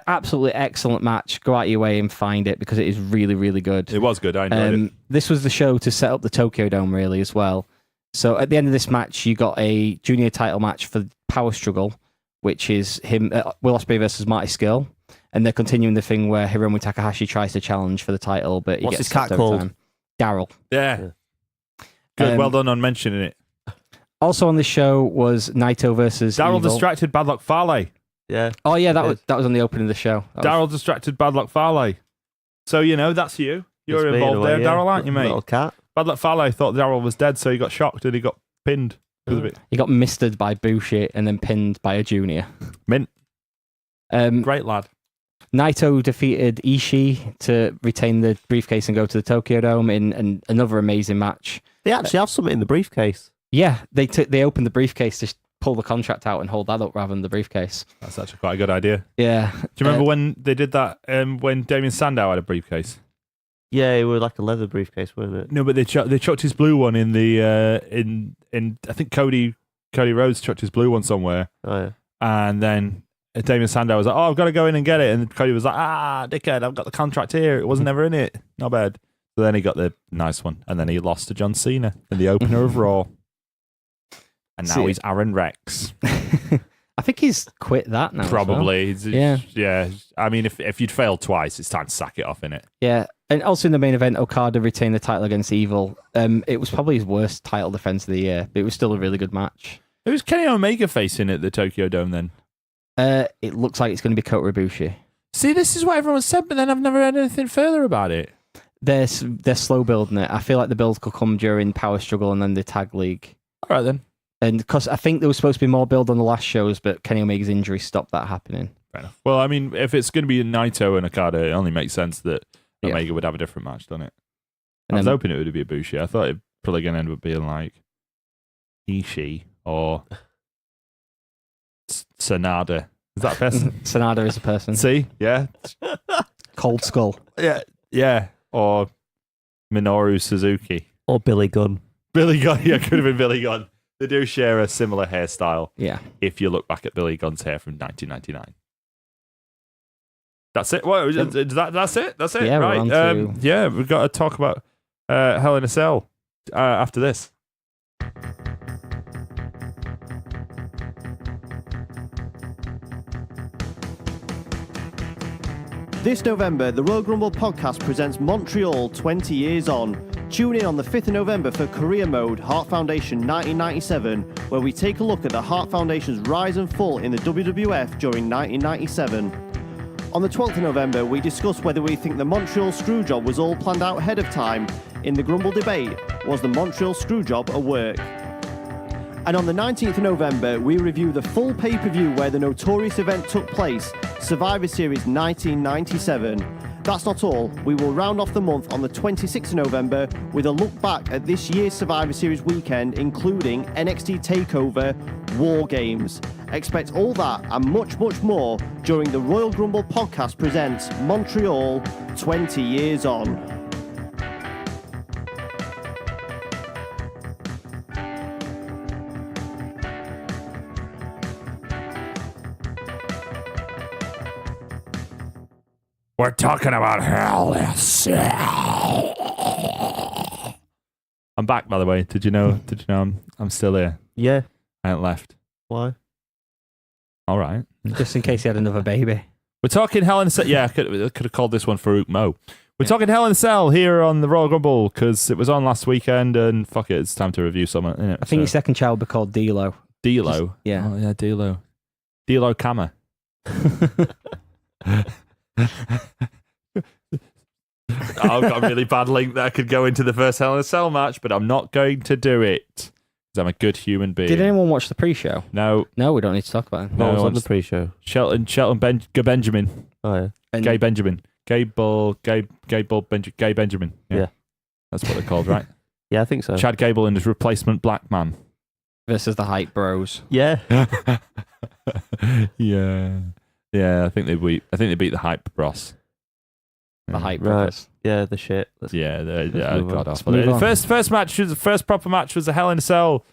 S3: Absolutely excellent match. Go out of your way and find it because it is really, really good.
S2: It was good. I enjoyed it.
S3: This was the show to set up the Tokyo Dome really as well. So at the end of this match, you got a junior title match for the Power Struggle, which is him, Will Ospreay versus Marty Scurll. And they're continuing the thing where Hiromu Takahashi tries to challenge for the title, but he
S1: What's
S3: gets
S1: his cat
S3: stopped every
S1: called?
S3: time. Daryl.
S2: Yeah. Good. Well done on mentioning it.
S3: Also on this show was Naito versus
S2: Daryl
S3: Evil.
S2: distracted Bad Luck Fale.
S1: Yeah.
S3: Oh yeah, that was on the opening of the show.
S2: Daryl distracted Bad Luck Fale. So, that's you. You're
S1: It's me in a
S2: involved
S1: way,
S2: there,
S1: yeah.
S2: Daryl, aren't you, mate?
S1: Little cat.
S2: Bad Luck Fale thought Daryl was dead, so he got shocked and he got pinned because of it.
S3: He got mistered by Bullshit and then pinned by a junior.
S2: Mint.
S3: Um,
S2: Great lad.
S3: Naito defeated Ishii to retain the briefcase and go to the Tokyo Dome in another amazing match.
S1: They actually have something in the briefcase.
S3: Yeah, they opened the briefcase to pull the contract out and hold that up rather than the briefcase.
S2: That's actually quite a good idea.
S3: Yeah.
S2: Do you remember when they did that when Damien Sandow had a briefcase?
S1: Yeah, it was like a leather briefcase, wasn't it?
S2: No, but they chucked his blue one in the in I think Cody Rhodes chucked his blue one somewhere,
S1: Oh, yeah.
S2: and then Damien Sandow was like, "Oh, I've got to go in and get it," and Cody was like, dickhead, I've got the contract here. It wasn't ever in it. Not bad. So then he got the nice one, and then he lost to John Cena in the opener of Raw, and now he's Aaron Rex.
S3: I think he's quit that now. as well.
S2: Probably.
S3: Yeah.
S2: Yeah. I mean, if you'd failed twice, it's time to sack it off, innit?
S3: Yeah. And also in the main event, Okada retained the title against Evil. It was probably his worst title defense of the year, but it was still a really good match.
S2: Who's Kenny Omega facing at the Tokyo Dome then?
S3: It looks like it's going to be Kota Ibushi.
S2: See, this is what everyone said, but then I've never heard anything further about it.
S3: They're slow building it. I feel like the build could come during Power Struggle and then the Tag League.
S2: All right, then.
S3: And because I think there was supposed to be more build on the last shows, but Kenny Omega's injury stopped that happening.
S2: Fair enough. Well, I mean, if it's going to be Naito and Okada, it only makes sense that Omega would have a different match, doesn't it? I was hoping it would be Ibushi. I thought it probably going to end up being like Ishii or Sanada. Is that a person?
S3: Sanada is a person.
S2: See? Yeah.
S3: Cold Skull.
S2: Yeah. Or Minoru Suzuki.
S1: Or Billy Gunn.
S2: Billy Gunn. Yeah, could have been Billy Gunn. They do share a similar hairstyle.
S3: Yeah.
S2: If you look back at Billy Gunn's hair from 1999. That's it. Well, that's it. That's it.
S3: Yeah,
S2: right. Yeah, we've got to talk about Hell in a Cell after this.
S1: This November, the Royal Grumble podcast presents Montreal 20 Years On. Tune in on the 5th of November for Career Mode Heart Foundation 1997, where we take a look at the Heart Foundation's rise and fall in the WWF during 1997. On the 12th of November, we discuss whether we think the Montreal Screwjob was all planned out ahead of time. In the Grumble debate, was the Montreal Screwjob a work? And on the 19th of November, we review the full pay-per-view where the notorious event took place, Survivor Series 1997. That's not all. We will round off the month on the 26th of November with a look back at this year's Survivor Series weekend, including NXT TakeOver, War Games. Expect all that and much, much more during the Royal Grumble podcast presents Montreal 20 Years On.
S2: We're talking about Hell in a Cell. I'm back, by the way. Did you know I'm still here?
S1: Yeah.
S2: I ain't left.
S1: Why?
S2: All right.
S3: Just in case he had another baby.
S2: We're talking Hell in a Cell. Yeah, I could have called this one Farouk Mo. We're talking Hell in a Cell here on the Royal Grumble because it was on last weekend and fuck it, it's time to review something. Innit?
S3: I think your second child would be called D'Lo.
S2: D'Lo?
S3: Yeah.
S2: Oh, yeah, D'Lo. D'Lo Kama. I've got a really bad link that I could go into the first Hell in a Cell match, but I'm not going to do it because I'm a good human being.
S3: Did anyone watch the pre-show?
S2: No.
S3: No, we don't need to talk about it.
S1: What was on the pre-show?
S2: Shelton Benjamin.
S1: Oh, yeah.
S2: Gay Benjamin. Gay Benjamin.
S1: Yeah.
S2: That's what they're called, right?
S1: Yeah, I think so.
S2: Chad Gable and his replacement black man.
S3: Versus the Hype Bros.
S1: Yeah.
S2: Yeah. Yeah, I think they beat the Hype Bros.
S3: The Hype
S1: Right.
S3: Bros.
S1: Yeah, the shit.
S2: Yeah,
S1: move
S2: god
S1: on.
S2: awful.
S3: Let's move on.
S2: First proper match was the Hell in a Cell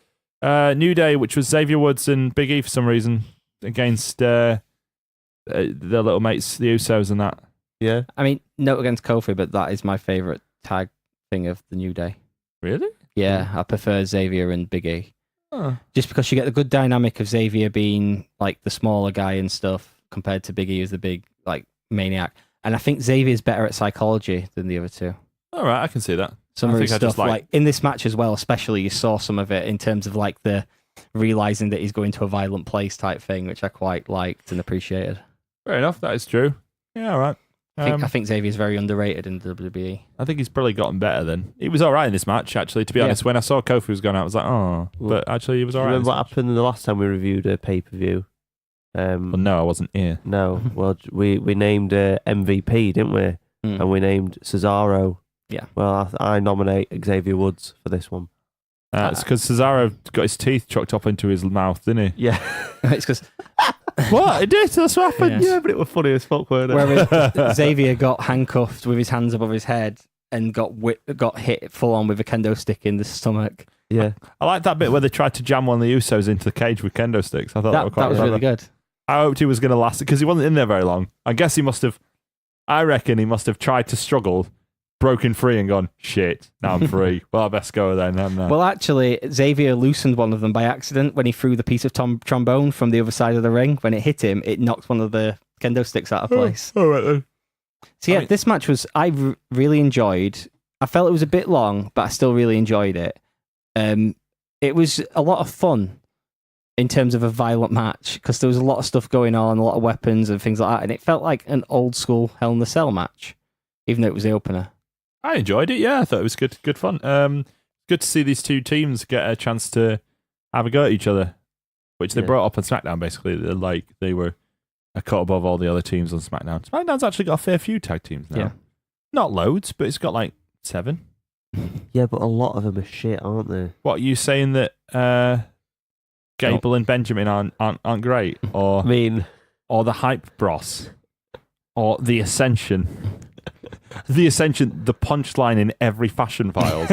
S2: New Day, which was Xavier Woods and Big E for some reason against their little mates, the Usos, and that.
S1: Yeah.
S3: I mean, note against Kofi, but that is my favourite tag thing of the New Day.
S2: Really?
S3: Yeah, I prefer Xavier and Big E.
S2: Oh.
S3: Just because you get the good dynamic of Xavier being like the smaller guy and stuff compared to Big E as the big like maniac. And I think Xavier's better at psychology than the other two.
S2: All right, I can see that.
S3: Some
S2: I
S3: of his
S2: think I just
S3: stuff, like in this match as well, especially, you saw some of it in terms of like the realizing that he's going to a violent place type thing, which I quite liked and appreciated.
S2: Fair enough, that is true. Yeah, all right.
S3: I think Xavier's very underrated in the WWE.
S2: I think he's probably gotten better then. He was all right in this match, actually, to be honest. When I saw Kofi was going out, I was like, oh. But actually, he was all right.
S1: Remember what happened the last time we reviewed a pay-per-view?
S2: Well, no, I wasn't here.
S1: No. Well, we named MVP, didn't we? And we named Cesaro.
S3: Yeah.
S1: Well, I nominate Xavier Woods for this one.
S2: It's because Cesaro got his teeth chucked up into his mouth, didn't he?
S1: Yeah.
S3: It's because
S2: What? It did? That's what happened?
S1: Yeah, but it was funny as fuck, weren't it?
S3: whereas Xavier got handcuffed with his hands above his head and got hit full on with a kendo stick in the stomach.
S1: Yeah.
S2: I like that bit where they tried to jam one of the Usos into the cage with kendo sticks. I thought that,
S3: That was really good.
S2: I hoped he was going to last it because he wasn't in there very long. I guess I reckon he must have tried to struggle, broken free and gone, shit, now I'm free. Well, I best go then.
S3: Well, actually, Xavier loosened one of them by accident when he threw the piece of trombone from the other side of the ring. When it hit him, it knocked one of the kendo sticks out of place.
S2: All right then.
S3: So yeah, this match was really enjoyed. I felt it was a bit long, but I still really enjoyed it. It was a lot of fun. in terms of a violent match, because there was a lot of stuff going on, a lot of weapons and things like that, and it felt like an old school Hell in a Cell match, even though it was the opener.
S2: I enjoyed it. Yeah, I thought it was good fun. Good to see these two teams get a chance to have a go at each other, which they brought up on SmackDown. Basically, they were a cut above all the other teams on SmackDown. SmackDown's actually got a fair few tag teams now.
S3: Yeah.
S2: Not loads, but it's got like 7.
S1: Yeah, but a lot of them are shit, aren't they?
S2: What, are you saying that Gable and Benjamin aren't great, or
S1: I mean,
S2: or the Hype Bros, or the Ascension, the punchline in every Fashion Files.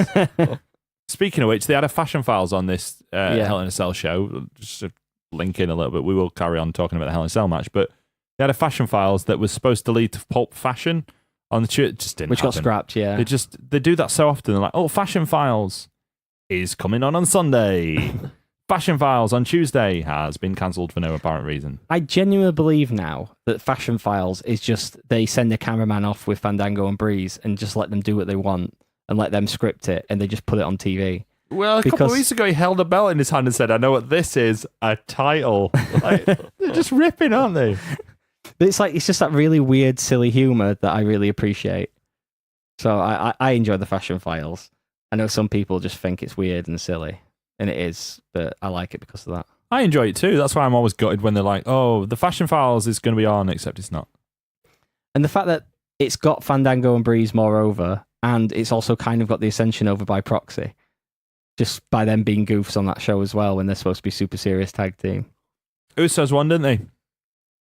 S2: Speaking of which, they had a Fashion Files on this Hell in a Cell show. Just to link in a little bit, we will carry on talking about the Hell in a Cell match, but they had a Fashion Files that was supposed to lead to Pulp Fashion on the church. Just didn't
S3: Which
S2: happen.
S3: got scrapped, yeah.
S2: They do that so often. They're like, oh, Fashion Files is coming on Sunday. Fashion Files on Tuesday has been cancelled for no apparent reason.
S3: I genuinely believe now that Fashion Files is just they send the cameraman off with Fandango and Breeze and just let them do what they want and let them script it and they just put it on TV.
S2: Well, a couple of weeks ago, he held a belt in his hand and said, I know what this is, a title. Like, they're just ripping, aren't they?
S3: But it's just that really weird, silly humour that I really appreciate. So I enjoy the Fashion Files. I know some people just think it's weird and silly, and it is, but I like it because of that.
S2: I enjoy it too. That's why I'm always gutted when they're like, oh, the Fashion Files is going to be on, except it's not.
S3: And the fact that it's got Fandango and Breeze moreover, and it's also kind of got the Ascension over by proxy, just by them being goofs on that show as well when they're supposed to be super serious tag team.
S2: Usos won, didn't they?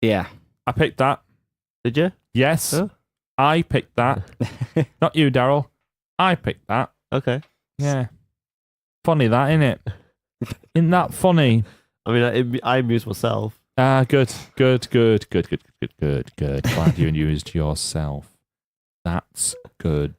S3: Yeah.
S2: I picked that.
S1: did you?
S2: Yes.
S1: Huh?
S2: I picked that. Not you, Daryl. I picked that.
S1: Okay.
S2: Yeah. Funny that, innit? Isn't that funny?
S1: I mean, I amuse myself.
S2: Good. Glad you amused yourself. That's good.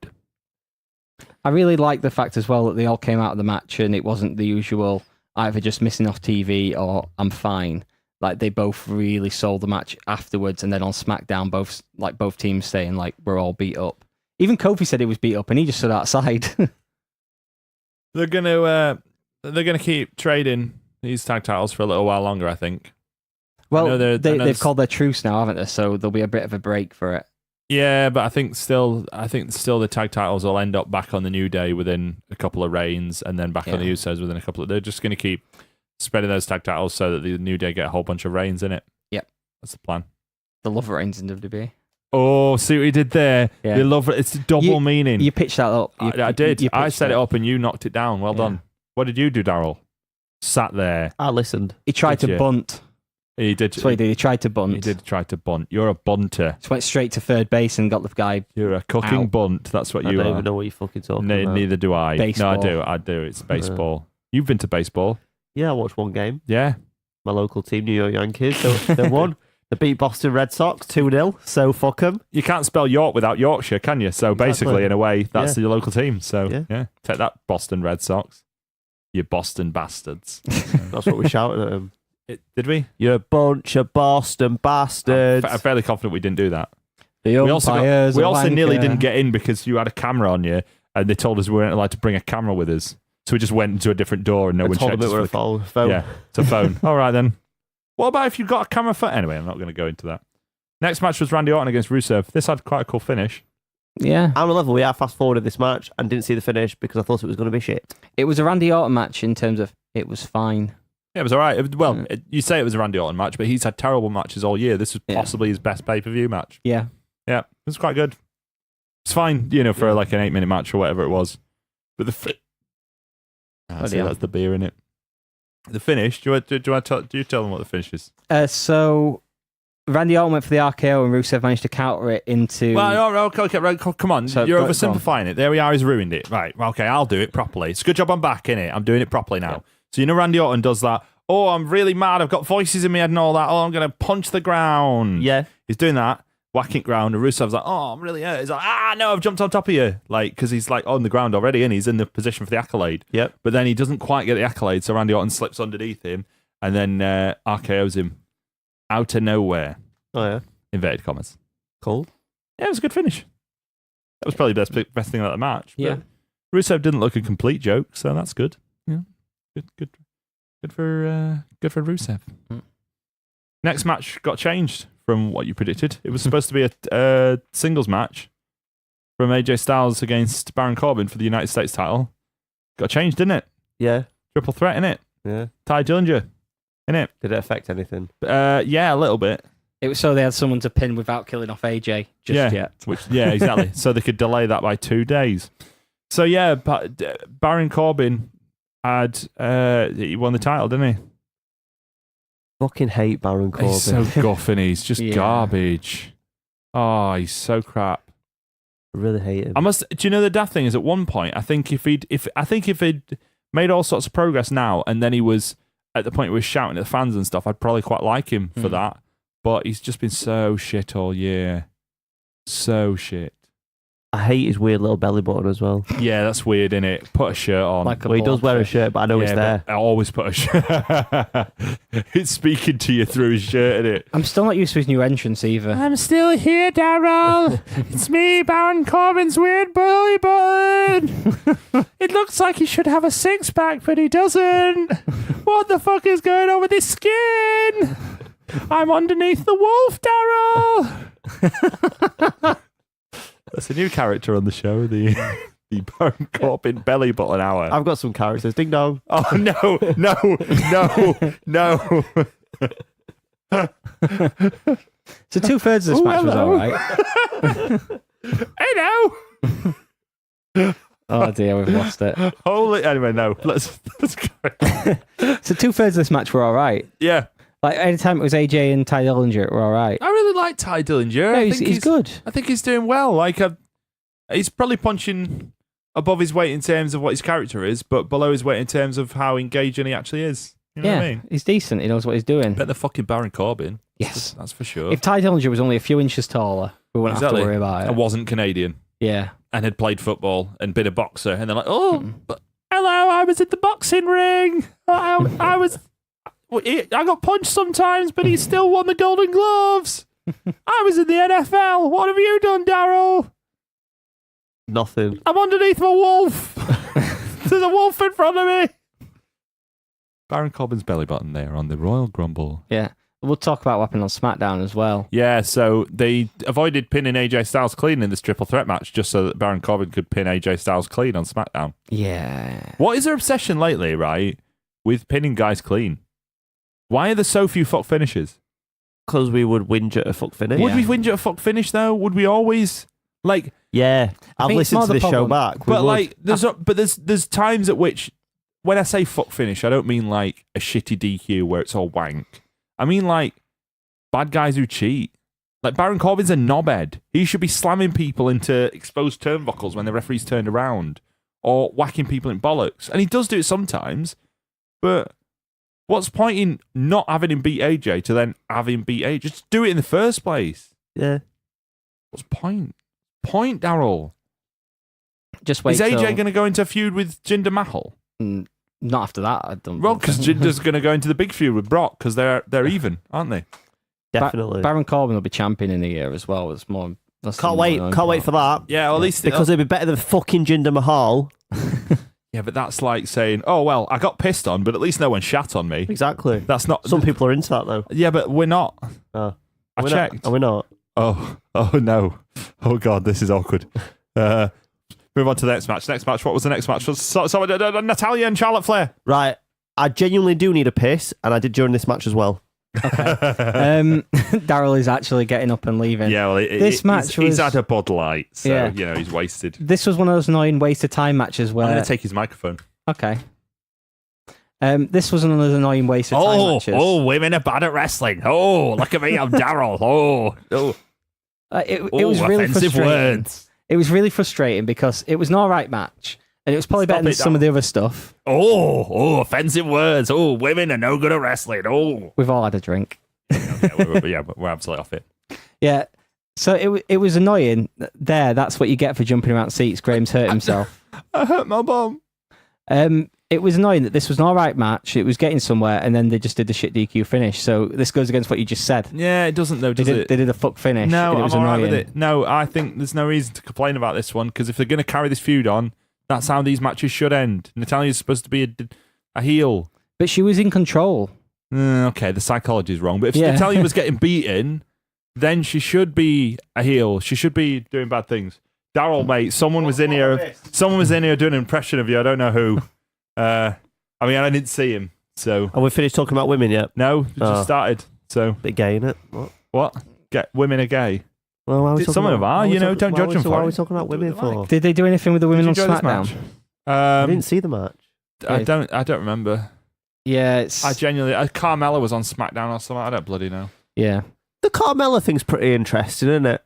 S3: I really like the fact as well that they all came out of the match and it wasn't the usual either just missing off TV or I'm fine. Like they both really sold the match afterwards, and then on SmackDown, both teams saying like we're all beat up. Even Kofi said he was beat up, and he just stood outside.
S2: They're gonna keep trading these tag titles for a little while longer, I think.
S3: Well, they've called their truce now, haven't they? So there'll be a bit of a break for it.
S2: Yeah, but I think still the tag titles will end up back on the New Day within a couple of reigns, and then back on the Usos within a couple of. They're just going to keep spreading those tag titles so that the New Day get a whole bunch of reigns in it.
S3: Yep,
S2: that's the plan.
S3: The love reigns in WWE.
S2: Oh, see what he did there?
S3: Yeah.
S2: They love it. It's double meaning.
S3: You pitched that up.
S2: I did. I set it up, and you knocked it down. Well done. What did you do, Daryl? Sat there.
S1: I listened.
S3: He tried to bunt.
S2: He did.
S3: That's what he did. He tried to bunt.
S2: He did try to bunt. You're a bunter.
S3: Just went straight to third base and got the guy.
S2: You're a cooking bunt. That's what you are.
S1: I don't even know what you're fucking talking about.
S2: Neither do I.
S3: Baseball.
S2: No, I do. It's baseball. You've been to baseball.
S1: Yeah, I watched one game.
S2: Yeah.
S1: My local team, New York Yankees, they won. They beat Boston Red Sox 2-0, so fuck them.
S2: You can't spell York without Yorkshire, can you? So basically, in a way, that's your local team. So
S1: Yeah.
S2: Take that, Boston Red Sox. You Boston bastards.
S1: That's what we shouted at them.
S2: Did we?
S1: You're a bunch of Boston bastards.
S2: I'm fairly confident we didn't do that.
S3: The umpires
S2: we also nearly
S3: wanker.
S2: didn't get in because you had a camera on you, and they told us we weren't allowed to bring a camera with us. So we just went into a different door, and no one
S1: told
S2: checked
S1: them it were a
S2: us.
S1: phone.
S2: Yeah, it's a phone. All right then. What about if you got a camera phone? Anyway, I'm not going to go into that. Next match was Randy Orton against Rusev. This had quite a cool finish.
S3: Yeah.
S1: I'm a level. We fast forwarded this match and didn't see the finish because I thought it was going to be shit.
S3: It was a Randy Orton match in terms of it was fine.
S2: Yeah, it was all right. You say it was a Randy Orton match, but he's had terrible matches all year. This was possibly his best pay-per-view match.
S3: Yeah.
S2: Yeah, it was quite good. It's fine, for like an 8-minute match or whatever it was. But that's the beer in it. The finish. Do you tell them what the finish is?
S3: So Randy Orton went for the RKO and Rusev managed to counter it into.
S2: Well, okay, right, come on.
S3: So,
S2: you're oversimplifying it. There we are. He's ruined it. Right. Okay, I'll do it properly. It's a good job I'm back in it. I'm doing it properly now. Yeah. So Randy Orton does that. Oh, I'm really mad. I've got voices in my head and all that. Oh, I'm going to punch the ground.
S1: Yeah.
S2: He's doing that. Whacking ground, and Rusev's like, "Oh, I'm really hurt." He's like, no, I've jumped on top of you," like because he's like on the ground already, and he's in the position for the accolade.
S1: Yep.
S2: But then he doesn't quite get the accolade, so Randy Orton slips underneath him, and then RKO's him out of nowhere.
S1: Oh yeah.
S2: Inverted commas.
S1: Cool.
S2: Yeah, it was a good finish. That was probably the best thing about the match.
S3: Yeah.
S2: Rusev didn't look a complete joke, so that's good. Yeah. Good. Good for Rusev.
S3: Mm.
S2: Next match got changed from what you predicted. It was supposed to be a singles match from AJ Styles against Baron Corbin for the United States title. Got changed, didn't it?
S1: Yeah.
S2: Triple threat, innit?
S1: Yeah.
S2: Ty Dillinger, innit?
S1: Did it affect anything?
S2: Yeah, a little bit.
S3: It was so they had someone to pin without killing off AJ just yet.
S2: Yeah, exactly. So they could delay that by 2 days. So yeah, Baron Corbin he won the title, didn't he?
S1: Fucking hate Baron Corbin.
S2: He's so guff, and he's just
S3: Yeah.
S2: garbage. Oh, he's so crap.
S1: I really hate him.
S2: Do you know the daft thing is at one point I think if he'd made all sorts of progress now and then he was at the point where he was shouting at the fans and stuff, I'd probably quite like him for that. But he's just been so shit all year. So shit.
S1: I hate his weird little belly button as well.
S2: Yeah, that's weird, innit? Put a shirt on.
S1: Well, he does wear a shirt, but I know it's there.
S2: I always put a shirt. It's speaking to you through his shirt, innit?
S3: I'm still not used to his new entrance either.
S2: I'm still here, Daryl. It's me, Baron Corbin's weird belly button. It looks like he should have a 6-pack, but he doesn't. What the fuck is going on with his skin? I'm underneath the wolf, Daryl. That's a new character on the show, the Baron Corbin belly button hour.
S1: I've got some characters. Ding dong.
S2: Oh, no.
S3: So 2/3 of this match was
S2: hello.
S3: all right.
S2: Hello.
S3: Oh dear, we've lost it.
S2: Holy. Anyway, no. Let's go.
S3: So 2/3 of this match were all right.
S2: Yeah.
S3: Like anytime it was AJ and Ty Dillinger, were all right.
S2: I really like Ty Dillinger.
S3: Yeah, he's good.
S2: I think he's doing well. Like, he's probably punching above his weight in terms of what his character is, but below his weight in terms of how engaging he actually is. You know what I mean?
S3: He's decent. He knows what he's doing.
S2: Bet the fucking Baron Corbin.
S3: Yes.
S2: That's for sure.
S3: If Ty Dillinger was only a few inches taller, we wouldn't have to worry about
S2: I
S3: it.
S2: wasn't Canadian
S3: Yeah.
S2: and had played football and been a boxer, and they're like, but hello, I was at the boxing ring. I got punched sometimes, but he still won the Golden Gloves. I was in the NFL. What have you done, Daryl?
S1: Nothing.
S2: I'm underneath my wolf. There's a wolf in front of me. Baron Corbin's belly button there on the Royal Grumble.
S3: Yeah. We'll talk about what happened on SmackDown as well.
S2: Yeah, so they avoided pinning AJ Styles clean in this triple threat match just so that Baron Corbin could pin AJ Styles clean on SmackDown.
S3: Yeah.
S2: What is their obsession lately, right, with pinning guys clean? Why are there so few fuck finishes?
S1: Because we would whinge at a fuck finish.
S2: Would we whinge at a fuck finish, though? Would we always... Like...
S1: Yeah. I've
S3: think it's
S1: listened
S3: more
S1: to
S3: the
S1: this show
S3: problem.
S1: back.
S2: But like, there's times at which, when I say fuck finish, I don't mean like a shitty DQ where it's all wank. I mean like bad guys who cheat. Like Baron Corbin's a knobhead. He should be slamming people into exposed turnbuckles when the referee's turned around, or whacking people in bollocks. And he does do it sometimes. But what's the point in not having him beat AJ to then have him beat AJ? Just do it in the first place.
S1: Yeah.
S2: What's the point? Daryl.
S3: Just wait.
S2: Is AJ
S3: till-
S2: going to go into a feud with Jinder Mahal?
S3: Not after that, I don't.
S2: Well, because Jinder's going to go into the big feud with Brock because they're even, aren't they?
S1: Definitely.
S3: Baron Corbin will be champion in a year as well. It's more.
S1: Can't wait for that.
S2: Yeah, well, at least
S1: Because it'd be better than fucking Jinder Mahal.
S2: yeah, but that's like saying, "Oh well, I got pissed on, but at least no one shat on me."
S1: Exactly.
S2: That's not.
S1: Some people are into that though.
S2: Yeah, but we're not.
S1: Oh.
S2: I
S1: We're
S2: checked.
S1: Are we not?
S2: Oh no. Oh god, this is awkward. Move on to the next match. What was the next match? Natalya and Charlotte Flair.
S1: Right. I genuinely do need a piss, and I did during this match as well.
S3: Daryl is actually getting up and leaving.
S2: Yeah, well,
S3: This match
S2: he's
S3: was-
S2: had a Bud Light, so
S3: Yeah.
S2: you know he's wasted.
S3: This was one of those annoying waste of time matches
S2: I'm
S3: where.
S2: going to take his microphone.
S3: Okay. This was one of those annoying waste of time matches.
S2: Women are bad at wrestling. Oh, look at me, I'm Daryl.
S3: It was really
S2: offensive
S3: frustrating.
S2: words.
S3: It was really frustrating because it was an alright match. And it was probably
S2: Stop
S3: better than
S2: it,
S3: some of the other stuff.
S2: Oh, offensive words. Oh, women are no good at wrestling. Oh.
S3: We've all had a drink.
S2: We're absolutely off it.
S3: Yeah. So it was annoying. There, that's what you get for jumping around seats. Graham's hurt himself.
S2: I hurt my bum.
S3: It was annoying that this was an alright match. It was getting somewhere, and then they just did the shit DQ finish. So this goes against what you just said.
S2: Yeah, it doesn't though, does
S3: They
S2: it?
S3: did a fuck finish.
S2: No,
S3: and it
S2: I'm
S3: was
S2: all right
S3: annoying.
S2: with it. No, I think there's no reason to complain about this one because if they're going to carry this feud on, that's how these matches should end. Natalya's supposed to be a heel.
S3: But she was in control.
S2: Okay, the psychology is wrong. But if Natalya was getting beaten, then she should be a heel. She should be doing bad things. Daryl, mate, someone was in here doing an impression of you. I don't know who. I didn't see him. So
S1: Are we finished talking about women yet?
S2: no, it just started. So
S1: Bit gay, innit? What?
S2: Women are gay.
S1: Well, why are we talking
S2: Some of them are, don't judge them for
S1: Why are we
S2: it.
S1: talking about women for?
S3: Did they do anything with the women on
S2: Did you enjoy this
S3: SmackDown?
S2: match?
S1: I didn't see the match.
S2: I don't remember.
S3: Yeah, it's
S2: Carmella was on SmackDown or something. I don't bloody know.
S3: yeah.
S1: The Carmella thing's pretty interesting, isn't it?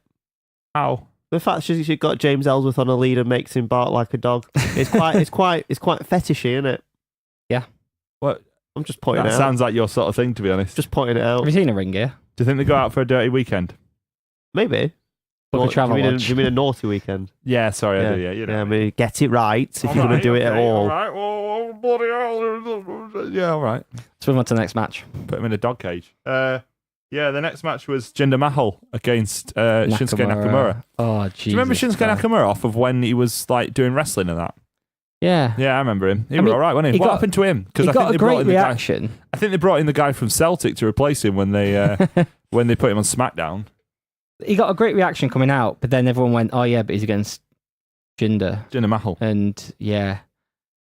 S2: How?
S1: The fact she got James Ellsworth on a lead and makes him bark like a dog. It's quite fetishy, isn't it?
S3: Yeah.
S2: What?
S1: I'm just pointing
S2: That
S1: it out.
S2: sounds like your sort of thing, to be honest.
S1: Just pointing it
S3: Have
S1: out.
S3: you seen a ring gear?
S2: Do you think they go out for a dirty weekend?
S1: Maybe.
S3: Book a travel
S1: do
S3: lodge.
S1: you mean a naughty weekend?
S2: Yeah, sorry, I do. Yeah, you know.
S1: I mean, get it right if you're going to do it at all.
S2: All right. Oh, bloody hell. Yeah, all right.
S3: Let's move on to the next match.
S2: Put him in a dog cage. The next match was Jinder Mahal against Shinsuke Nakamura.
S3: Oh, Jesus.
S2: Do you remember Shinsuke Nakamura off of when he was like doing wrestling and that?
S3: Yeah.
S2: Yeah, I remember him. He was all right, wasn't he?
S3: he
S2: What
S3: got-
S2: happened to him?
S3: He got a great reaction.
S2: I think they brought in the guy from Celtic to replace him when they when they put him on SmackDown.
S3: He got a great reaction coming out, but then everyone went, oh, yeah, but he's against Jinder.
S2: Jinder Mahal.
S3: And, yeah,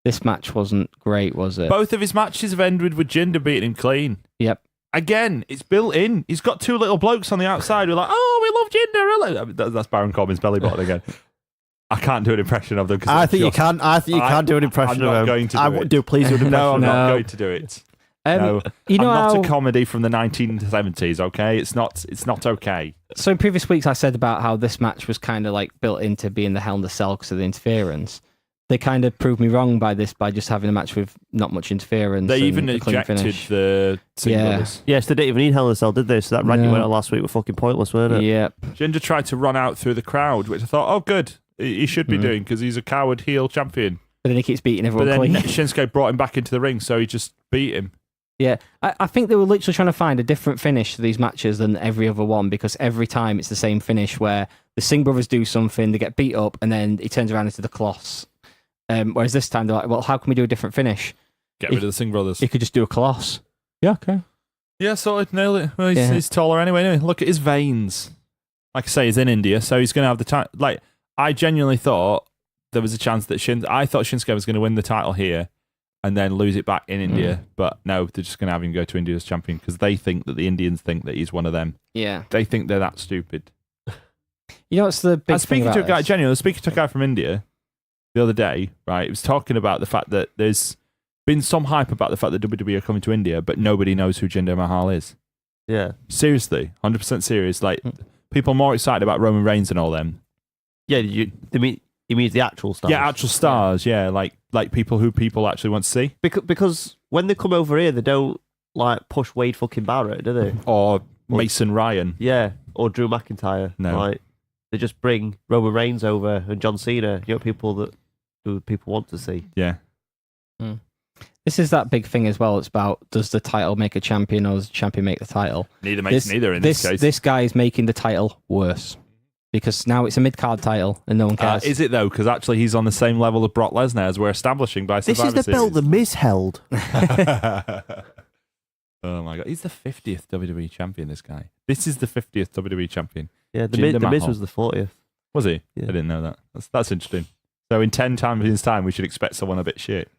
S3: this match wasn't great, was it?
S2: Both of his matches have ended with Jinder beating him clean.
S3: Yep.
S2: Again, it's built in. He's got two little blokes on the outside who are like, oh, we love Jinder. I mean, that's Baron Corbin's belly button again. I can't do an impression of them.
S1: I think you can do an impression
S2: I'm
S1: of
S2: not
S1: him.
S2: going to do it.
S1: Do please do an impression.
S2: No, I'm
S1: of him.
S2: not
S3: No.
S2: going to do it.
S3: You know
S2: I'm not
S3: how,
S2: a comedy from the 1970s, okay? It's not okay.
S3: so in previous weeks I said about how this match was kind of like built into being the Hell in the Cell because of the interference. They kind of proved me wrong by just having a match with not much interference.
S2: They
S3: and
S2: even
S3: a clean
S2: ejected
S3: finish.
S2: the Singh
S3: Yeah.
S2: brothers.
S1: Yes, they didn't even need Hell in a Cell, did they? So that rant you
S3: No.
S1: went on last week was fucking pointless, weren't it?
S3: Yep.
S2: Jinder tried to run out through the crowd, which I thought, oh, good. He should be doing because he's a coward heel champion.
S3: But then he keeps beating
S2: But
S3: everyone
S2: then
S3: clean.
S2: Shinsuke brought him back into the ring, so he just beat him.
S3: Yeah, I think they were literally trying to find a different finish to these matches than every other one because every time it's the same finish where the Singh brothers do something, they get beat up, and then he turns around into the Colossus. Whereas this time they're like, well, how can we do a different finish?
S2: Get rid of the Singh brothers.
S3: You could just do a Colossus. Yeah, okay.
S2: Yeah, sorted, nailed it. Well, he's taller anyway. Look at his veins. Like I say, he's in India, so he's going to have the time. Like, I genuinely thought there was a chance that I thought Shinsuke was going to win the title here and then lose it back in India. But no, they're just going to have him go to India as champion because they think that the Indians think that he's one of them.
S3: Yeah.
S2: They think they're that stupid.
S3: You know what's the big
S2: I was speaking
S3: thing
S2: to a
S3: about
S2: guy,
S3: this?
S2: genuinely, speaking to a guy from India the other day, right? He was talking about the fact that there's been some hype about the fact that WWE are coming to India, but nobody knows who Jinder Mahal is.
S1: Yeah.
S2: Seriously, 100% serious. Like, people are more excited about Roman Reigns and all them.
S1: Yeah, he means the actual stars.
S2: Yeah, actual stars. Yeah, like people who people actually want to see.
S1: Because when they come over here, they don't like push Wade fucking Barrett, do they?
S2: Or Mason Ryan.
S1: Yeah, or Drew McIntyre.
S2: No.
S1: Like, they just bring Roman Reigns over and John Cena. You know, people who people want to see.
S2: Yeah.
S3: This is that big thing as well. It's about, does the title make a champion or does the champion make the title?
S2: Neither makes neither in this case.
S3: This guy is making the title worse because now it's a mid-card title and no one cares.
S2: Is it though? Because actually he's on the same level of Brock Lesnar as we're establishing by
S1: This
S2: Survivor
S1: is the belt the Miz held.
S2: Oh my god, he's the 50th WWE champion, this guy. This is the 50th WWE champion.
S1: Yeah, the
S2: Jinder
S1: Miz
S2: Mahal.
S1: was the 40th.
S2: Was he?
S1: Yeah.
S2: I didn't know that. That's interesting. So in 10 times time, we should expect someone a bit shit.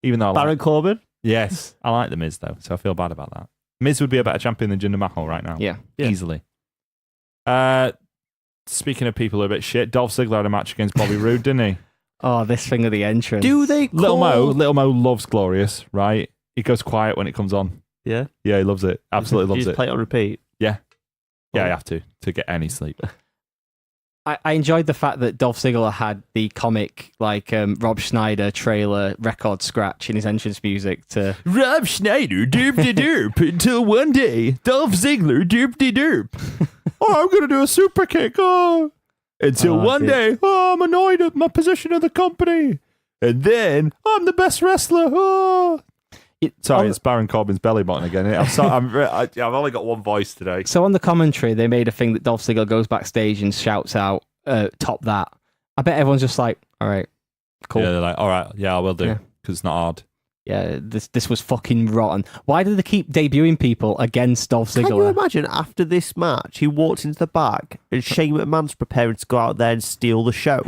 S2: Even though
S1: Baron Corbin?
S2: yes, I like the Miz though, so I feel bad about that. Miz would be a better champion than Jinder Mahal right now.
S3: Yeah.
S2: Easily. Speaking of people who are a bit shit, Dolph Ziggler had a match against Bobby Roode, didn't he?
S3: Oh, this thing of the entrance.
S1: Do they call...
S2: Little Mo loves Glorious, right? He goes quiet when it comes on.
S1: Yeah?
S2: Yeah, he loves it. Absolutely
S1: You
S2: loves
S1: just
S2: it.
S1: play it on repeat?
S2: Yeah, I have to get any sleep.
S3: I enjoyed the fact that Dolph Ziggler had the comic, like, Rob Schneider trailer record scratch in his entrance music to...
S2: Rob Schneider, doop-de-doop, until one day, Dolph Ziggler, doop-de-doop. Oh, I'm going to do a super kick, Until one day, I'm annoyed at my position in the company. And then, I'm the best wrestler, Sorry, it's Baron Corbin's belly button again. I've only got one voice today.
S3: So on the commentary, they made a thing that Dolph Ziggler goes backstage and shouts out, top that. I bet everyone's just like, all right, cool.
S2: Yeah, they're like, all right, yeah, I will do, because it's not hard.
S3: Yeah, this was fucking rotten. Why do they keep debuting people against Dolph
S1: Can you
S3: Ziggler?
S1: imagine after this match, he walks into the back and Shane McMahon's preparing to go out there and steal the show.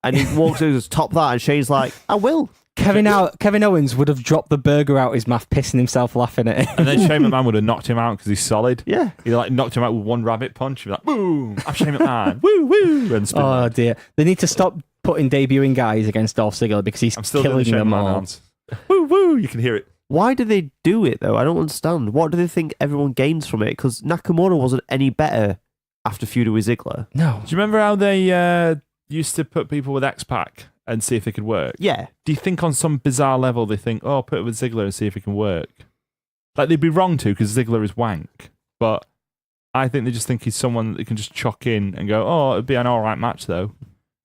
S1: And he walks over to top that and Shane's like, I will.
S3: Kevin Owens would have dropped the burger out his mouth, pissing himself laughing at it.
S2: And then Shane McMahon would have knocked him out because he's solid.
S1: Yeah.
S2: He like knocked him out with one rabbit punch. He'd be like, boom, I'm Shane McMahon. Woo, woo. And spin
S3: Oh
S2: around.
S3: dear. They need to stop putting debuting guys against Dolph Ziggler because he's
S2: I'm still doing the
S3: killing
S2: Shane
S3: them
S2: McMahon
S3: all.
S2: hands. Woo, woo. You can hear it.
S1: Why do they do it though? I don't understand. What do they think everyone gains from it? Because Nakamura wasn't any better after feuding with Ziggler.
S3: No.
S2: Do you remember how they used to put people with X-Pac and see if they could work?
S1: Yeah.
S2: Do you think on some bizarre level they think, oh, put it with Ziggler and see if it can work? Like, they'd be wrong to because Ziggler is wank. But I think they just think he's someone that they can just chuck in and go, oh, it'd be an all right match, though.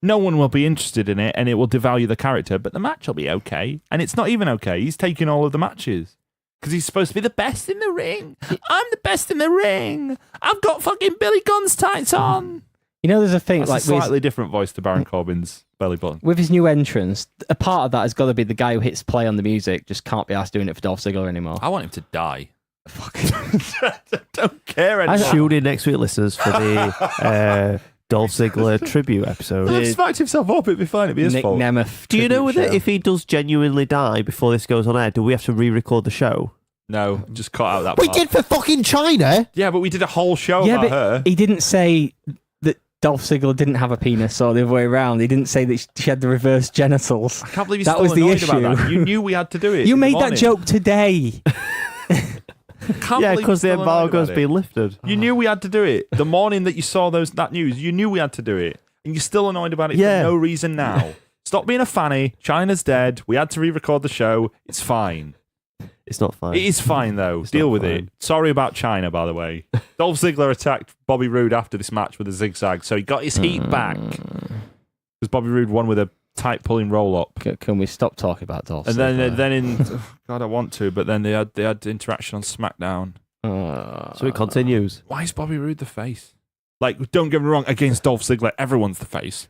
S2: No one will be interested in it and it will devalue the character, but the match will be okay. And it's not even okay. He's taking all of the matches because he's supposed to be the best in the ring. I'm the best in the ring. I've got fucking Billy Gunn's tights on.
S3: You know, there's a thing
S2: That's
S3: like
S2: a slightly different voice to Baron Corbin's belly button.
S3: with his new entrance. A part of that has got to be the guy who hits play on the music just can't be asked doing it for Dolph Ziggler anymore.
S2: I want him to die.
S3: Fuck.
S2: Don't care anymore.
S1: Tune in next week, listeners, for the Dolph Ziggler tribute episode.
S2: Well, he's fucked himself up. It'd be fine. It'd be his
S3: Nick
S2: fault.
S3: Nemeth.
S1: Do you know
S3: tribute
S1: whether
S3: show.
S1: if he does genuinely die before this goes on air, do we have to re-record the show?
S2: No, just cut out that
S1: We
S2: part.
S1: did for fucking China.
S2: Yeah, but we did a whole show
S3: Yeah,
S2: about
S3: but
S2: her.
S3: he didn't say that Dolph Ziggler didn't have a penis or the other way around. He didn't say that she had the reverse genitals.
S2: I can't believe you're
S3: That
S2: still
S3: was the
S2: annoyed about
S3: issue.
S2: that. You knew we had to do it.
S3: You
S2: in the
S3: made that
S2: morning.
S3: joke today.
S2: Can't
S1: Yeah,
S2: believe
S1: because the
S2: you're still annoyed
S1: embargo's
S2: about it.
S1: been lifted.
S2: You knew we had to do it. The morning that you saw that news, you knew we had to do it. And you're still annoyed about it
S1: Yeah.
S2: for no reason now. Stop being a fanny. China's dead. We had to re-record the show. It's fine.
S1: It's not fine.
S2: It is fine, though.
S1: It's
S2: Deal
S1: not
S2: with
S1: fine.
S2: it. Sorry about China, by the way. Dolph Ziggler attacked Bobby Roode after this match with a zigzag, so he got his heat back. Because Bobby Roode won with a tight pulling roll-up.
S3: Can we stop talking about Dolph
S2: And
S3: Ziggler?
S2: then in... God, I want to, but then they had interaction on SmackDown.
S1: So it continues.
S2: Why is Bobby Roode the face? Like, don't get me wrong, against Dolph Ziggler, everyone's the face.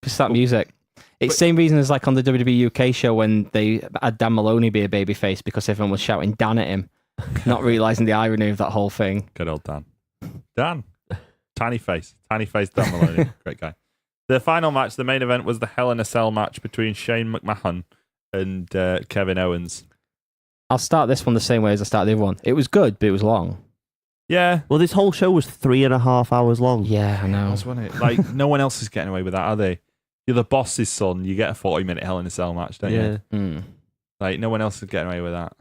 S3: Just that music. It's the same reason as like on the WWE UK show when they had Dan Maloney be a babyface because everyone was shouting Dan at him, not realising the irony of that whole thing.
S2: Good old Dan. Dan. Tiny face Dan Maloney. Great guy. The final match, the main event, was the Hell in a Cell match between Shane McMahon and Kevin Owens.
S3: I'll start this one the same way as I started the other one. It was good, but it was long.
S2: Yeah.
S1: Well, this whole show was 3.5 hours long.
S3: Yeah, I know.
S2: Wasn't it? Like, no one else is getting away with that, are they? You're the boss's son, you get a 40-minute Hell in a Cell match, don't you?
S3: Mm.
S2: Like, no one else is getting away with that.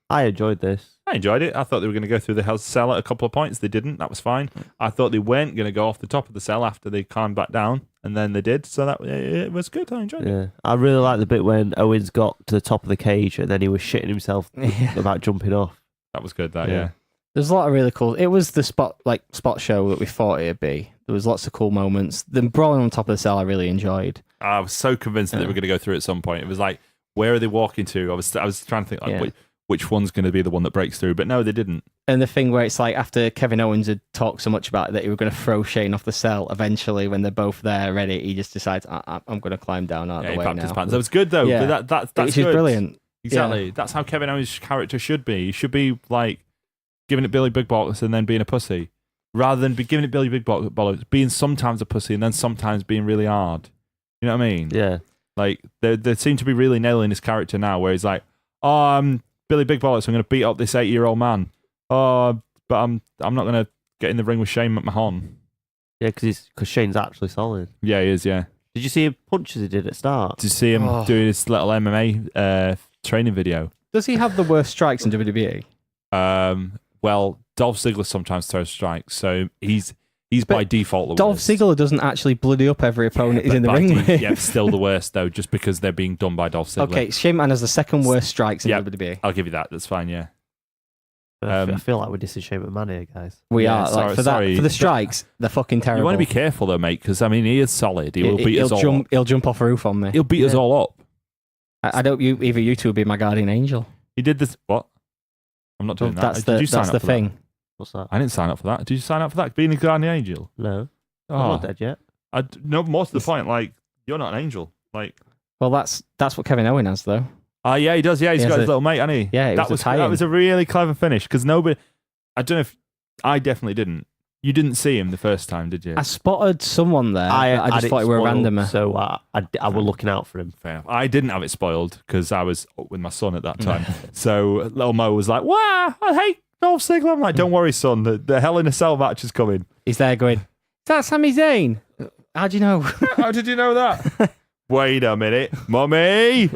S1: I enjoyed this.
S2: I enjoyed it. I thought they were going to go through the Hell Cell at a couple of points. They didn't. That was fine. I thought they weren't going to go off the top of the cell after they climbed back down, and then they did. So that it was good. I enjoyed it.
S1: Yeah, I really liked the bit when Owens got to the top of the cage and then he was shitting himself
S3: Yeah.
S1: about jumping off.
S2: That was good. That
S1: Yeah.
S2: yeah.
S3: There's a lot of really cool. It was the spot show that we thought it'd be. There was lots of cool moments. The brawling on top of the cell I really enjoyed.
S2: I was so convinced that they were going to go through at some point. It was like, where are they walking to? I was trying to think like,
S3: Yeah.
S2: which one's going to be the one that breaks through, but no, they didn't.
S3: And the thing where it's like after Kevin Owens had talked so much about it that he was going to throw Shane off the cell, eventually when they're both there ready, he just decides, I'm going to climb down out of
S2: He
S3: the way
S2: packed
S3: now.
S2: his pants. That was good though.
S3: Yeah.
S2: But that's
S3: Which
S2: good.
S3: is brilliant.
S2: Exactly. That's how Kevin Owens' character should be. He should be like giving it Billy Big Bollocks and then being a pussy, rather than be giving it Billy Big Bollocks, being sometimes a pussy and then sometimes being really hard. You know what I mean?
S1: Yeah.
S2: Like they seem to be really nailing his character now, where he's like, "Oh, I'm Billy Big Bollocks. I'm going to beat up this 8-year-old man. Oh, but I'm not going to get in the ring with Shane McMahon."
S1: Yeah, because Shane's actually solid.
S2: Yeah, he is. Yeah.
S1: Did you see him punches he did at start?
S2: Did you see him doing his little MMA training video?
S3: Does he have the worst strikes in WWE?
S2: Well, Dolph Ziggler sometimes throws strikes, so he's
S3: But
S2: by default the
S3: Dolph
S2: worst.
S3: Ziggler doesn't actually bloody up every opponent he's
S2: But
S3: in the
S2: by
S3: ring with.
S2: yeah, still the worst though, just because they're being done by Dolph Ziggler.
S3: Okay, Shane McMahon has the second worst strikes in
S2: Yep.
S3: WWE.
S2: I'll give you that. That's fine. Yeah.
S1: I feel like we're dissing Shane McMahon here, guys.
S3: We
S2: Yeah,
S3: are
S2: sorry-
S3: like for
S2: sorry.
S3: the strikes, they're fucking terrible.
S2: You want to be careful though, mate, because I mean he is solid. He will beat us all.
S3: He'll jump off a roof on me.
S2: He'll beat us
S1: Yeah.
S2: all up.
S3: I don't. Either you two will be my guardian angel.
S2: He did this. What? I'm not doing that.
S3: That's
S2: Did you
S3: the
S2: sign up for
S3: thing.
S2: That?
S1: What's that?
S2: I didn't sign up for that. Did you sign up for that? Being a guardian angel?
S1: No. I'm
S2: Oh,
S1: not dead yet.
S2: no. More to the point, like you're not an angel. Like
S3: Well, that's what Kevin Owens has though.
S2: Oh, yeah, he does. Yeah, he's
S3: He
S2: got
S3: has
S2: his
S3: a-
S2: little mate, hasn't he?
S3: Yeah, it
S2: that
S3: was a tie-in.
S2: that was a really clever finish because nobody. I don't know if I definitely didn't. You didn't see him the first time, did you?
S3: I spotted someone there. I
S1: had
S3: just
S1: it
S3: thought it were a
S1: spoiled,
S3: randomer.
S1: so I was looking out for him.
S2: Fair enough. I didn't have it spoiled because I was up with my son at that time. So little Mo was like, "Wow, I hate Dolph Ziggler." I'm like, "Don't worry, son. The Hell in a Cell match is coming."
S3: He's there going, "Is that Sami Zayn?" How do you know?
S2: How did you know that? Wait a minute, Mummy.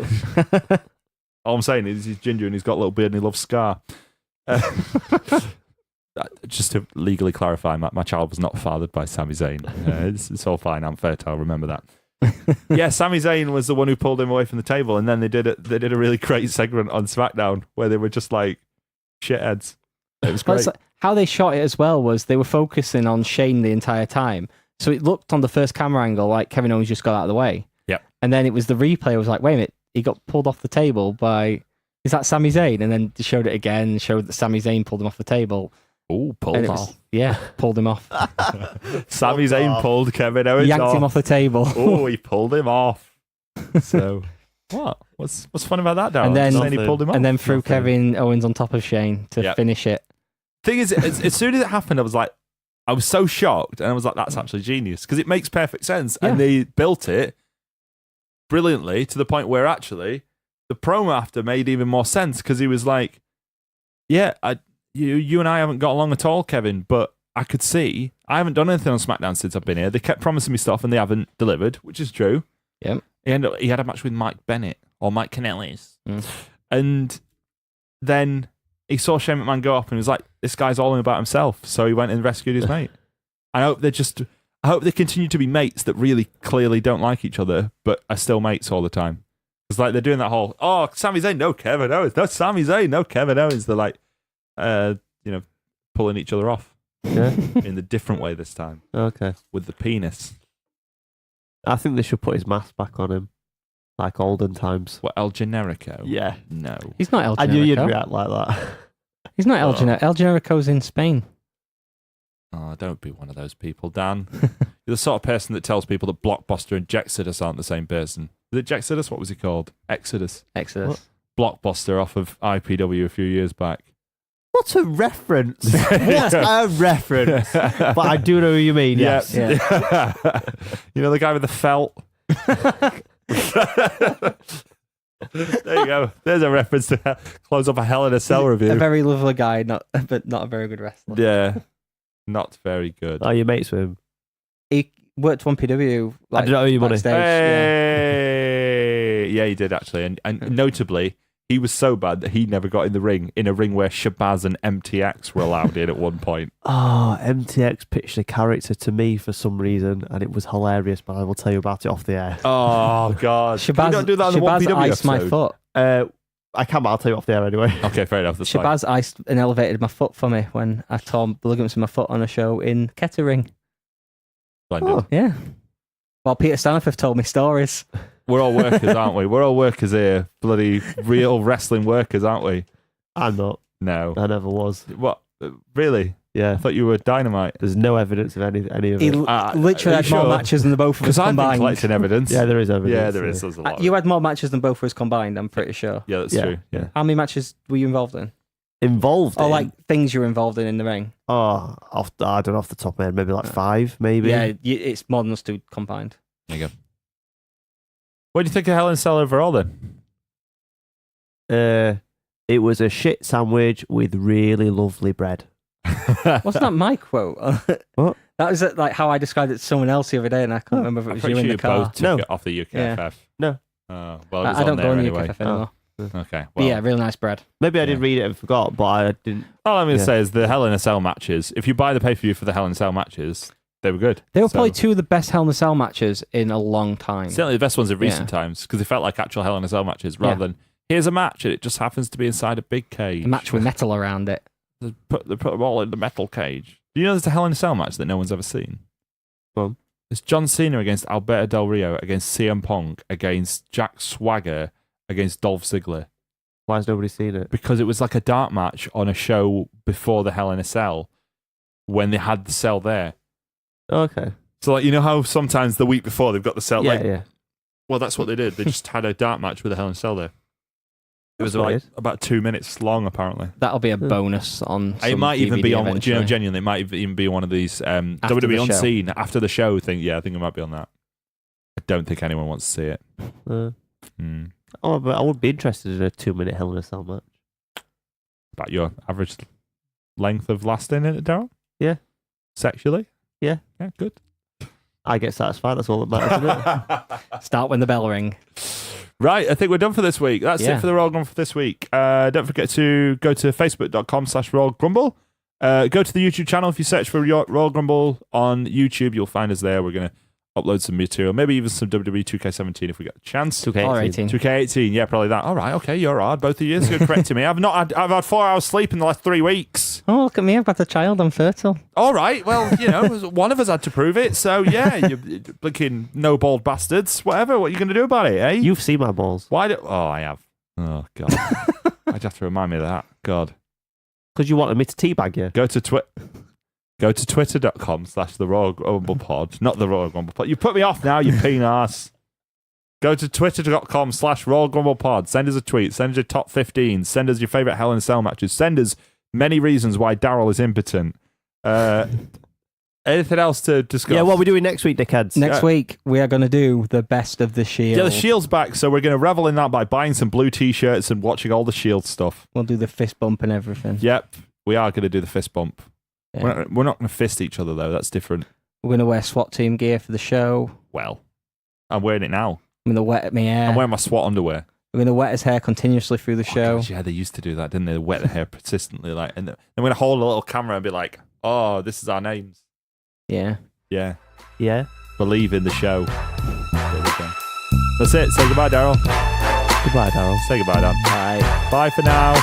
S2: All I'm saying is he's ginger and he's got a little beard and he loves Scar. Just to legally clarify, my child was not fathered by Sami Zayn. It's all fine. I'm fertile. Remember that. Yeah, Sami Zayn was the one who pulled him away from the table, and then they did a really great segment on SmackDown where they were just like shitheads. It was great.
S3: How they shot it as well was they were focusing on Shane the entire time, so it looked on the first camera angle like Kevin Owens just got out of the way.
S2: Yep.
S3: And then it was the replay. I was like, wait a minute, he got pulled off the table by. Is that Sami Zayn? And then they showed it again, showed that Sami Zayn pulled him off the table.
S2: Oh,
S3: And it was, pulled him off.
S2: Sami Zayn pulled Kevin Owens
S3: Yanked him off the table.
S2: Oh, he pulled him off. So what? What's fun about that, Darryl?
S3: And then-
S2: Just saying he pulled him off.
S3: And then threw
S1: Nothing.
S3: Kevin Owens on top of Shane to
S2: Yep.
S3: finish it.
S2: Thing is, as soon as it happened, I was so shocked, and I was like, "That's actually genius," because it makes perfect sense, and they built it brilliantly to the point where actually the promo after made even more sense because he was like, "Yeah, you and I haven't got along at all, Kevin, but I could see I haven't done anything on SmackDown since I've been here. They kept promising me stuff and they haven't delivered, which is true."
S3: Yep.
S2: He had a match with Mike Bennett or Mike Kanellis,
S3: Mm.
S2: and then he saw Shane McMahon go up and he was like, "This guy's all in about himself." So he went and rescued his mate. I hope they continue to be mates that really clearly don't like each other, but are still mates all the time. It's like they're doing that whole, "Oh, Sami Zayn, no Kevin Owens, no Sami Zayn, no Kevin Owens." They're like, pulling each other off
S1: Yeah.
S2: in the different way this time
S1: Okay.
S2: with the penis.
S1: I think they should put his mask back on him, like olden times.
S2: What, El Generico?
S1: Yeah.
S2: No.
S3: He's not El
S1: I knew you'd
S3: Generico.
S1: react like that.
S3: He's not El
S2: Oh.
S3: Generico. El Generico's in Spain.
S2: Oh, don't be one of those people, Dan. You're the sort of person that tells people that Blockbuster and Jexodus aren't the same person. Is it Jexodus? What was he called? Exodus.
S3: Exodus.
S2: Blockbuster off of IPW a few years back.
S1: What a reference! What a reference! But I do know who you mean. Yes.
S3: Yeah.
S2: You know the guy with the felt? There you go. There's a reference to close up a Hell in a Cell review.
S3: A very lovely guy, but not a very good wrestler.
S2: Yeah. Not very good.
S1: Are you mates with him?
S3: He worked for PW.
S1: I don't know you money.
S3: backstage, yeah.
S2: Hey! Yeah, he did actually. And notably, he was so bad that he never got in the ring, in a ring where Shabazz and MTX were allowed in at one point.
S1: Oh, MTX pitched a character to me for some reason, and it was hilarious. But I will tell you about it off the air.
S2: Oh, God. Can
S3: Shabazz,
S2: you not do that on the
S3: Shabazz
S2: 1PW
S3: iced my
S2: episode?
S3: foot.
S1: I can, but I'll tell you off the air anyway.
S2: Okay, fair enough. That's fine.
S3: Shabazz iced and elevated my foot for me when I tore ligaments in my foot on a show in Kettering.
S2: Splendid.
S1: Oh.
S3: Yeah. Well, Peter Staniforth told me stories.
S2: We're all workers, aren't we? We're all workers here. Bloody real wrestling workers, aren't we?
S1: I'm not.
S2: No.
S1: I never was.
S2: What? Really? I
S1: Yeah.
S2: thought you were Dynamite.
S1: There's no evidence of any of
S3: He
S1: it.
S3: literally
S2: are
S3: had
S2: you
S3: more
S2: sure?
S3: matches than the both of us
S2: Because I've been
S3: combined.
S2: collecting evidence.
S1: Yeah, there is evidence.
S2: Yeah, there is. There's a lot.
S3: You had more matches than both of us combined, I'm pretty sure.
S2: Yeah, that's
S1: Yeah,
S2: true. Yeah.
S3: How many matches were you involved in?
S1: Involved
S3: Or
S1: in?
S3: like things you were involved in the ring?
S1: I don't know off the top of my head. Maybe like 5, maybe.
S3: Yeah, it's more than us two combined.
S2: There you go. What do you think of Hell in a Cell overall then?
S1: It was a shit sandwich with really lovely bread.
S3: Wasn't that my quote?
S1: What?
S3: That was like how I described it to someone else the other day, and I can't remember if it
S2: I'm
S3: was
S2: pretty
S3: you
S2: sure
S3: in
S2: you
S3: the car.
S2: both took
S1: No.
S2: it off the UKFF.
S3: Yeah.
S1: No.
S2: Oh, well, it was
S3: I don't
S2: on
S3: go
S2: there
S3: on
S2: anyway.
S3: UKFF anymore.
S2: Okay.
S3: But
S2: Well,
S3: yeah, really nice bread.
S1: Maybe I did
S2: Yeah.
S1: read it and forgot, but I didn't.
S2: all I'm going to
S1: Yeah.
S2: say is the Hell in a Cell matches, if you buy the pay-per-view for the Hell in a Cell matches, they were good.
S3: They were
S2: So-
S3: probably two of the best Hell in a Cell matches in a long time.
S2: Certainly the best ones of recent
S3: Yeah.
S2: times, because they felt like actual Hell in a Cell matches, rather than, here's a match and it just happens to be inside a big cage.
S3: A match with metal around it.
S2: They put them all in the metal cage. Do you know there's a Hell in a Cell match that no one's ever seen?
S1: Go on.
S2: It's John Cena against Alberto Del Rio, against CM Punk, against Jack Swagger, against Dolph Ziggler.
S1: Why has nobody seen it?
S2: Because it was like a dark match on a show before the Hell in a Cell, when they had the cell there.
S1: Okay.
S2: So, like, you know how sometimes the week before they've got the cell?
S1: Yeah,
S2: like,
S1: yeah.
S2: well, that's what they did. They just had a dark match with a Hell in a Cell there. It was
S1: That's
S2: like
S1: weird.
S2: about 2 minutes long, apparently.
S3: That'll be a bonus on.
S2: It
S3: some
S2: might even be
S3: DVD
S2: on. Do you know,
S3: eventually.
S2: genuinely, it might even be one of these
S3: the
S2: WWE
S3: show.
S2: Unseen after the show thing. Yeah, I think it might be on that. I don't think anyone wants to see it.
S1: Oh, but I would be interested in a 2-minute Hell in a Cell match.
S2: About your average length of lasting in it, Daryl?
S1: Yeah.
S2: Sexually?
S1: Yeah.
S2: Yeah, good.
S1: I get satisfied. That's all that matters, isn't it?
S3: Start when the bell ring.
S2: Right, I think we're done for this week. That's
S3: Yeah.
S2: it for the Royal Grumble for this week. Don't forget to go to facebook.com/Royal Grumble. Go to the YouTube channel. If you search for Royal Grumble on YouTube, you'll find us there. We're going to upload some material, maybe even some WWE 2K17 if we get a chance.
S3: 2K18.
S2: 2K18, yeah, probably that. All right, okay, you're hard. Both of you, so you're correcting me. I've had 4 hours sleep in the last 3 weeks.
S3: Oh, look at me. I've got a child. I'm fertile.
S2: All right, well, one of us had to prove it, so yeah, you blinking no bald bastards. Whatever, what are you going to do about it, eh?
S1: You've seen my balls.
S2: Oh, I have. Oh, God. I'd have to remind me of that. God.
S1: Because you wanted me to teabag you.
S2: Go to twitter.com/the Royal Grumble Pod. Not the Royal Grumble Pod. You put me off now, you peen ass. Go to twitter.com/Royal Grumble Pod. Send us a tweet. Send us your top 15. Send us your favourite Hell in a Cell matches. Send us many reasons why Daryl is impotent. Anything else to discuss?
S1: Yeah, what are we doing next week, dickheads?
S3: Next week, we are going to do the best of the Shield.
S2: Yeah, the Shield's back, so we're going to revel in that by buying some blue t-shirts and watching all the Shield stuff.
S3: We'll do the fist bump and everything.
S2: Yep, we are going to do the fist bump.
S3: Yeah.
S2: We're not going to fist each other, though. That's different.
S3: We're going to wear SWAT team gear for the show.
S2: Well, I'm wearing it now.
S3: I'm going to wet my hair.
S2: I'm wearing my SWAT underwear.
S3: We're going to wet his hair continuously through the
S2: Oh,
S3: show.
S2: gosh, yeah, they used to do that, didn't they? Wet the hair persistently, and then we're going to hold a little camera and be like, "Oh, this is our names."
S3: Yeah.
S2: Yeah,
S1: Yeah.
S2: believe in the show. That's it. Say goodbye, Daryl.
S1: Goodbye, Daryl.
S2: Say goodbye, Dan.
S3: Bye.
S2: Bye for now.